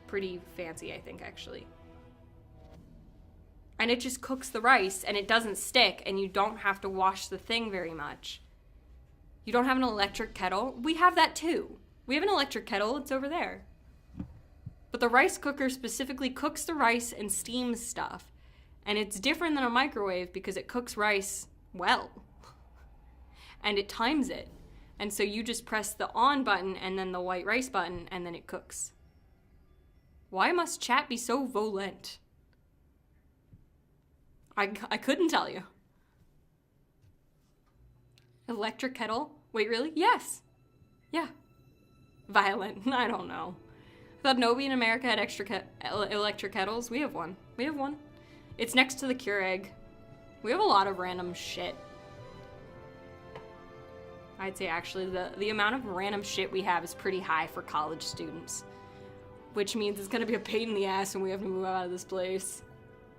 pretty fancy, I think, actually. And it just cooks the rice, and it doesn't stick, and you don't have to wash the thing very much. You don't have an electric kettle? We have that, too. We have an electric kettle. It's over there. But the rice cooker specifically cooks the rice and steams stuff. And it's different than a microwave because it cooks rice well. And it times it. And so you just press the on button and then the white rice button and then it cooks. Why must chat be so violent? I couldn't tell you. Electric kettle? Wait, really? Yes. Yeah. Violent. I don't know. I thought nobody in America had electric kettles. We have one. We have one. It's next to the Keurig. We have a lot of random shit. I'd say actually the amount of random shit we have is pretty high for college students. Which means it's gonna be a pain in the ass when we have to move out of this place.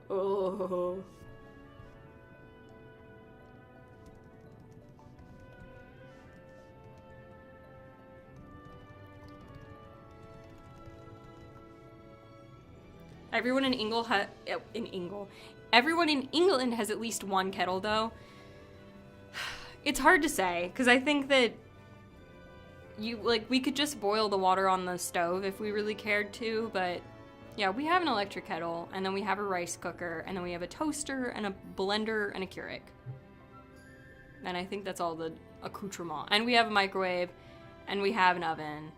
Oh. Everyone in everyone in England has at least one kettle, though. It's hard to say, because I think that we could just boil the water on the stove if we really cared to, but yeah, we have an electric kettle, and then we have a rice cooker, and then we have a toaster, and a blender, and a Keurig. And I think that's all the accoutrement. And we have a microwave, and we have an oven.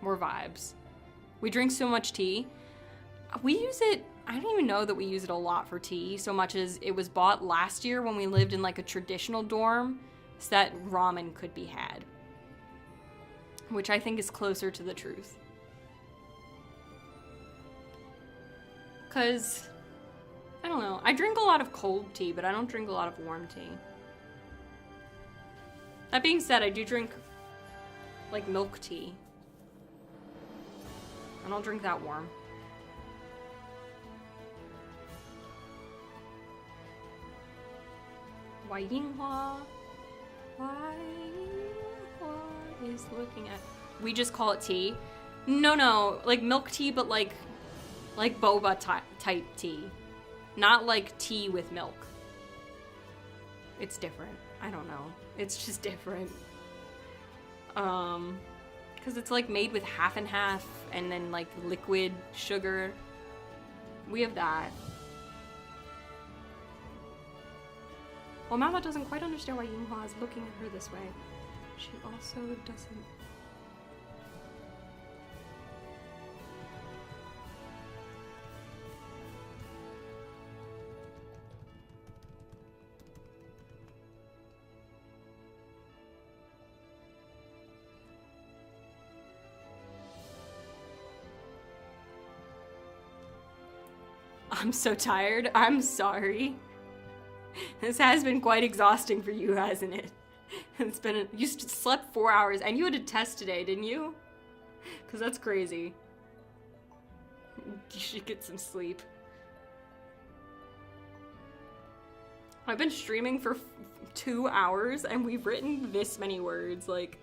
We're vibes. We drink so much tea. We use it, I don't even know that we use it a lot for tea, so much as it was bought last year when we lived in like a traditional dorm, so that ramen could be had. Which I think is closer to the truth. Because, I don't know, I drink a lot of cold tea, but I don't drink a lot of warm tea. That being said, I do drink, like, milk tea. I don't drink that warm. Wai Yinghua is looking at... We just call it tea. No, like milk tea, but like boba type tea. Not like tea with milk. It's different. I don't know. It's just different. Because it's like made with half and half and then like liquid sugar. We have that. Well, Mama doesn't quite understand why Yinghua is looking at her this way. She also doesn't... I'm so tired. I'm sorry. This has been quite exhausting for you, hasn't it? It's been, you slept 4 hours and you had a test today, didn't you? Because that's crazy. You should get some sleep. I've been streaming for 2 hours and we've written this many words. Like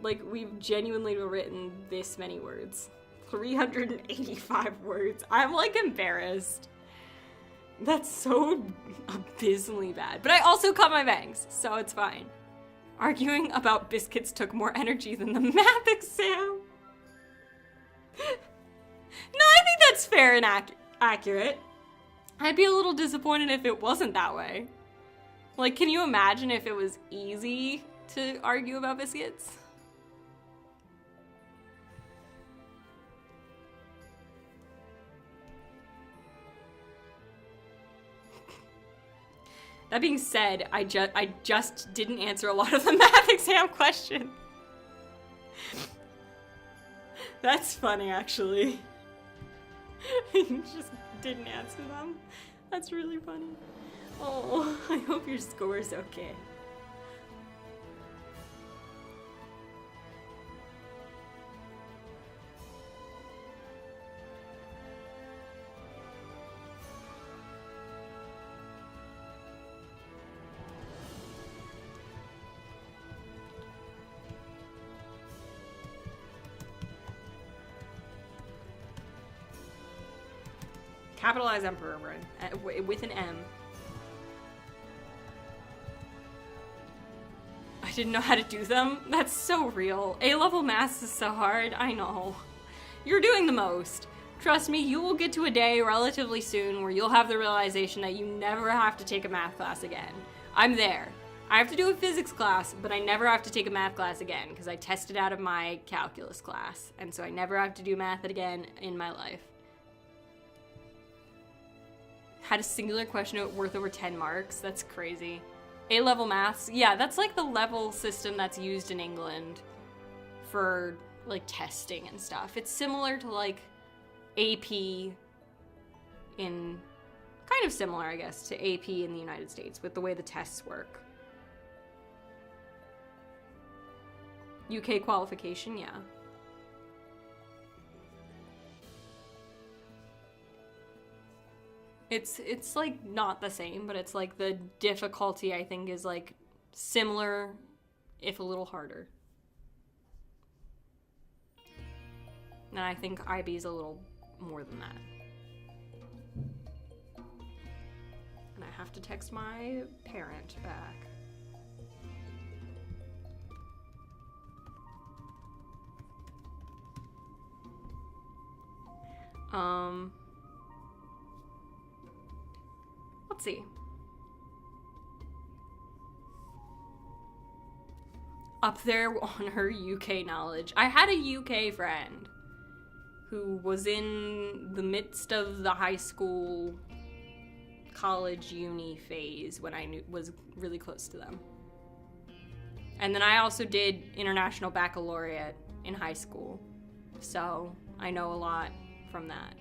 we've genuinely written this many words. 385 words. I'm like embarrassed. That's so abysmally bad. But I also cut my bangs, so it's fine. Arguing about biscuits took more energy than the math exam. No, I think that's fair and accurate. I'd be a little disappointed if it wasn't that way. Like, can you imagine if it was easy to argue about biscuits? That being said, I just didn't answer a lot of the math exam questions. That's funny, actually. I just didn't answer them. That's really funny. Oh, I hope your score's okay. Capitalize Emperor with an M. I didn't know how to do them. That's so real. A-level maths is so hard. I know. You're doing the most. Trust me, you will get to a day relatively soon where you'll have the realization that you never have to take a math class again. I'm there. I have to do a physics class, but I never have to take a math class again because I tested out of my calculus class, and so I never have to do math again in my life. Had a singular question worth over 10 marks. That's crazy. A-level maths. Yeah, that's like the level system that's used in England for like testing and stuff. It's similar to like AP in, kind of similar, I guess, to AP in the United States with the way the tests work. UK qualification, yeah. It's like not the same, but it's like the difficulty I think is like similar, if a little harder. And I think IB is a little more than that. And I have to text my parent back. Let's see. Up there on her UK knowledge. I had a UK friend who was in the midst of the high school, college, uni phase when I was really close to them. And then I also did international baccalaureate in high school. So I know a lot from that.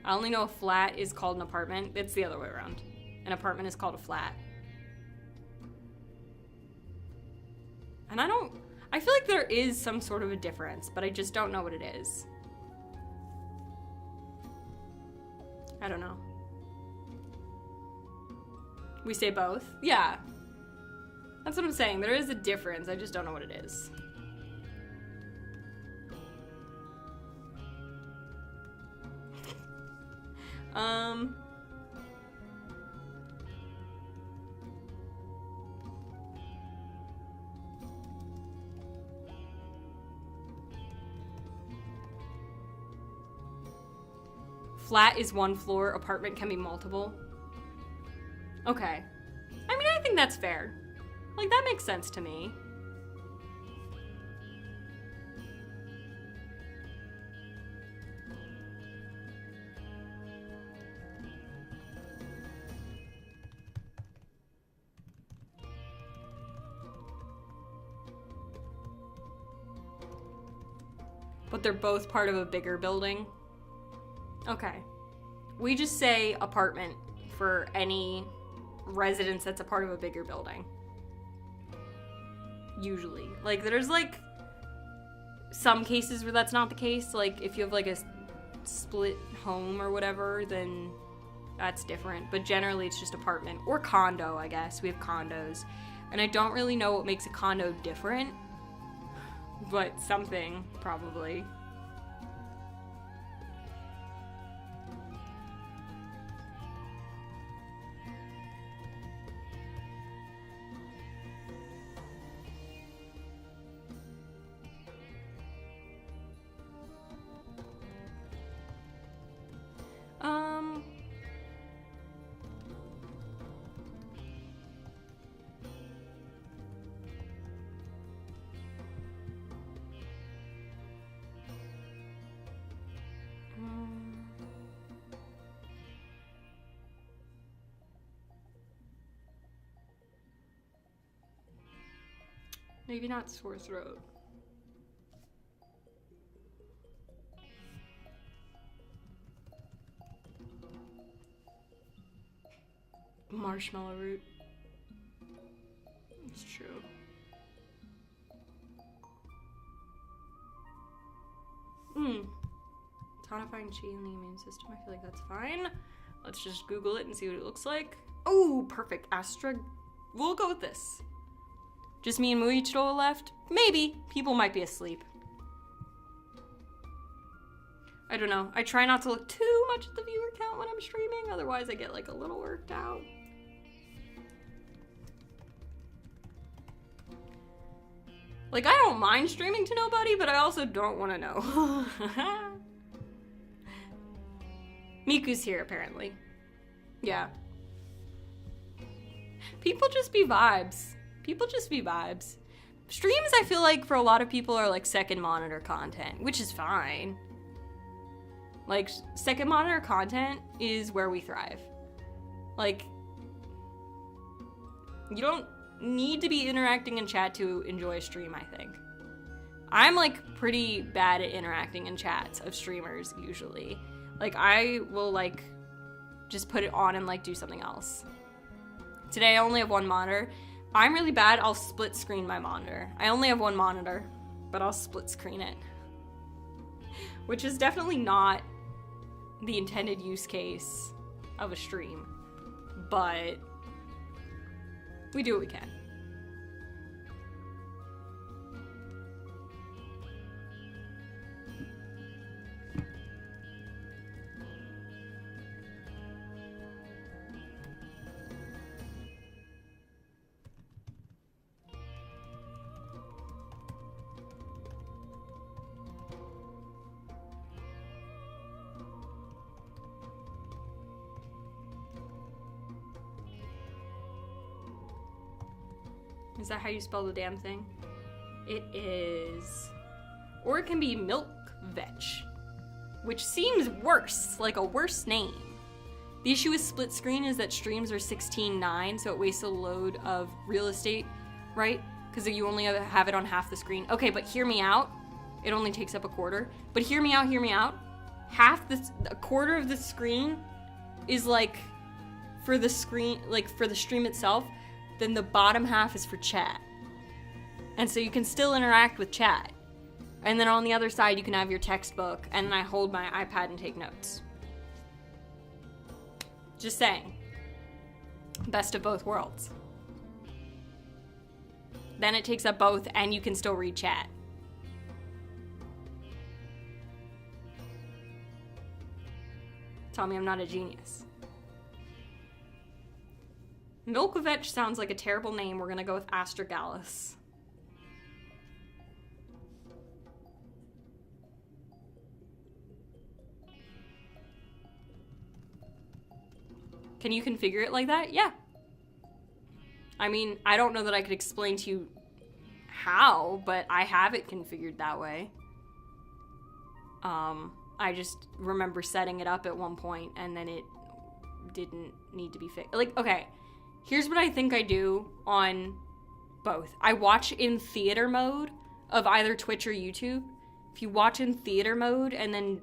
I only know a flat is called an apartment. It's the other way around. An apartment is called a flat. And I feel like there is some sort of a difference, but I just don't know what it is. I don't know. We say both? Yeah. That's what I'm saying. There is a difference. I just don't know what it is. Flat is one floor, apartment can be multiple. Okay. I mean, I think that's fair. Like, that makes sense to me. But they're both part of a bigger building. Okay. We just say apartment for any residence that's a part of a bigger building. usually. Like, there's, like, some cases where that's not the case. Like, if you have, like, a split home or whatever, then that's different. But generally, it's just apartment. Or condo, I guess. We have condos. And I don't really know what makes a condo different. But something, probably. Maybe not sore throat. Marshmallow root. It's true. Tonifying chi in the immune system. I feel like that's fine. Let's just Google it and see what it looks like. Oh, perfect. Astra. We'll go with this. Just me and Muichiro left? Maybe. People might be asleep. I don't know. I try not to look too much at the viewer count when I'm streaming, otherwise I get like a little worked out. Like, I don't mind streaming to nobody, but I also don't want to know. Miku's here, apparently. Yeah. People just be vibes. People just be vibes. Streams, I feel like, for a lot of people are like second monitor content, which is fine. Like, second monitor content is where we thrive. Like, you don't need to be interacting in chat to enjoy a stream, I think. I'm, like, pretty bad at interacting in chats of streamers, usually. Like, I will, like, just put it on and, like, do something else. Today, I only have one monitor. I'm really bad. I'll split screen my monitor. I only have one monitor, but I'll split screen it. Which is definitely not the intended use case of a stream, but we do what we can. Is that how you spell the damn thing? It is. Or it can be milk vetch, which seems worse, like a worse name. The issue with split screen is that streams are 16:9, so it wastes a load of real estate, right? Because you only have it on half the screen. Okay, but hear me out. It only takes up a quarter. But hear me out, hear me out. A quarter of the screen is like for the screen, like for the stream itself. Then the bottom half is for chat. And so you can still interact with chat. And then on the other side, you can have your textbook, and then I hold my iPad and take notes. Just saying. Best of both worlds. Then it takes up both, and you can still read chat. Tell me I'm not a genius. Milkovich sounds like a terrible name. We're gonna go with Astragalus. Can you configure it like that? Yeah. I mean, I don't know that I could explain to you how, but I have it configured that way. I just remember setting it up at one point and then it didn't need to be fixed. Like, okay. Here's what I think I do on both. I watch in theater mode of either Twitch or YouTube. If you watch in theater mode and then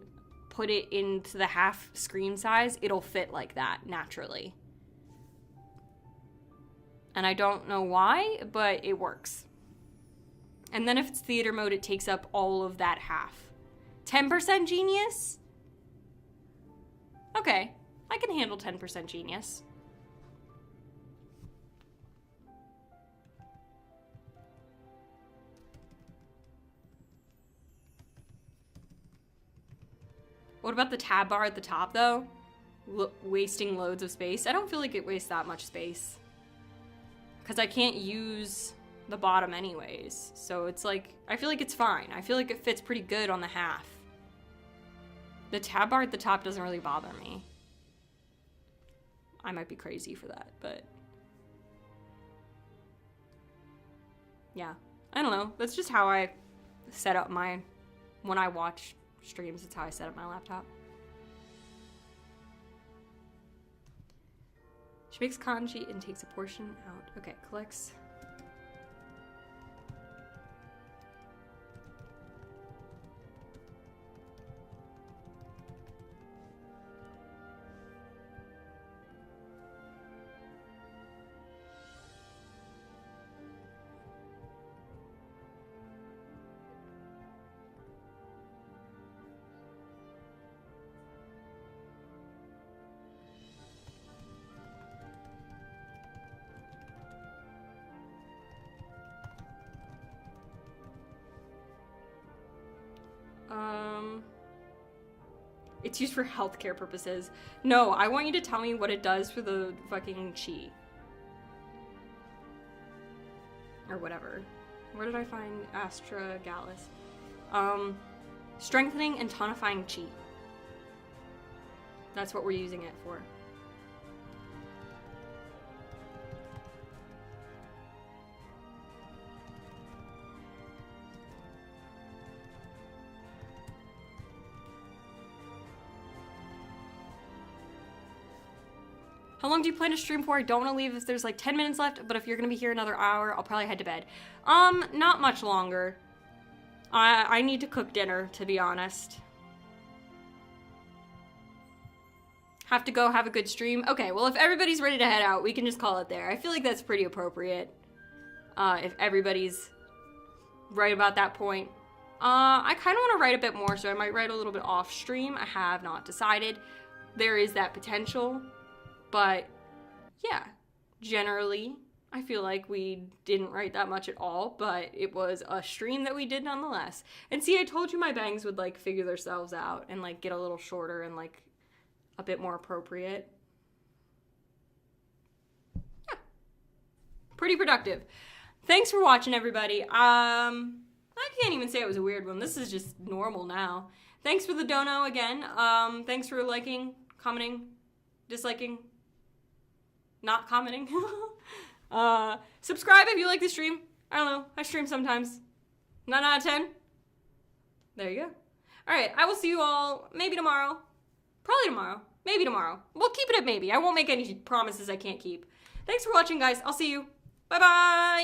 put it into the half screen size, it'll fit like that naturally. And I don't know why, but it works. And then if it's theater mode, it takes up all of that half. 10% genius? Okay, I can handle 10% genius. What about the tab bar at the top, though? Wasting loads of space. I don't feel like it wastes that much space. Because I can't use the bottom anyways. So it's like, I feel like it's fine. I feel like it fits pretty good on the half. The tab bar at the top doesn't really bother me. I might be crazy for that, but... yeah. I don't know. That's just how I set up my... when I watch streams, that's how I set up my laptop. She makes kanji and takes a portion out. Okay, collects. It's used for healthcare purposes. No, I want you to tell me what it does for the fucking chi. Or whatever. Where did I find astragalus? Strengthening and tonifying chi. That's what we're using it for. How long do you plan to stream for? I don't want to leave if there's like 10 minutes left, but if you're going to be here another hour, I'll probably head to bed. Not much longer. I need to cook dinner, to be honest. Have to go have a good stream? Okay, well, if everybody's ready to head out, we can just call it there. I feel like that's pretty appropriate. If everybody's right about that point. I kind of want to write a bit more, so I might write a little bit off stream. I have not decided. There is that potential. But, yeah, generally, I feel like we didn't write that much at all, but it was a stream that we did nonetheless. And see, I told you my bangs would, like, figure themselves out and, like, get a little shorter and, like, a bit more appropriate. Yeah. Pretty productive. Thanks for watching, everybody. I can't even say it was a weird one. This is just normal now. Thanks for the dono again. Thanks for liking, commenting, disliking, not commenting. Subscribe if you like the stream. I don't know. I stream sometimes. 9 out of 10. There you go. All right. I will see you all maybe tomorrow. Probably tomorrow. Maybe tomorrow. We'll keep it at maybe. I won't make any promises I can't keep. Thanks for watching, guys. I'll see you. Bye-bye.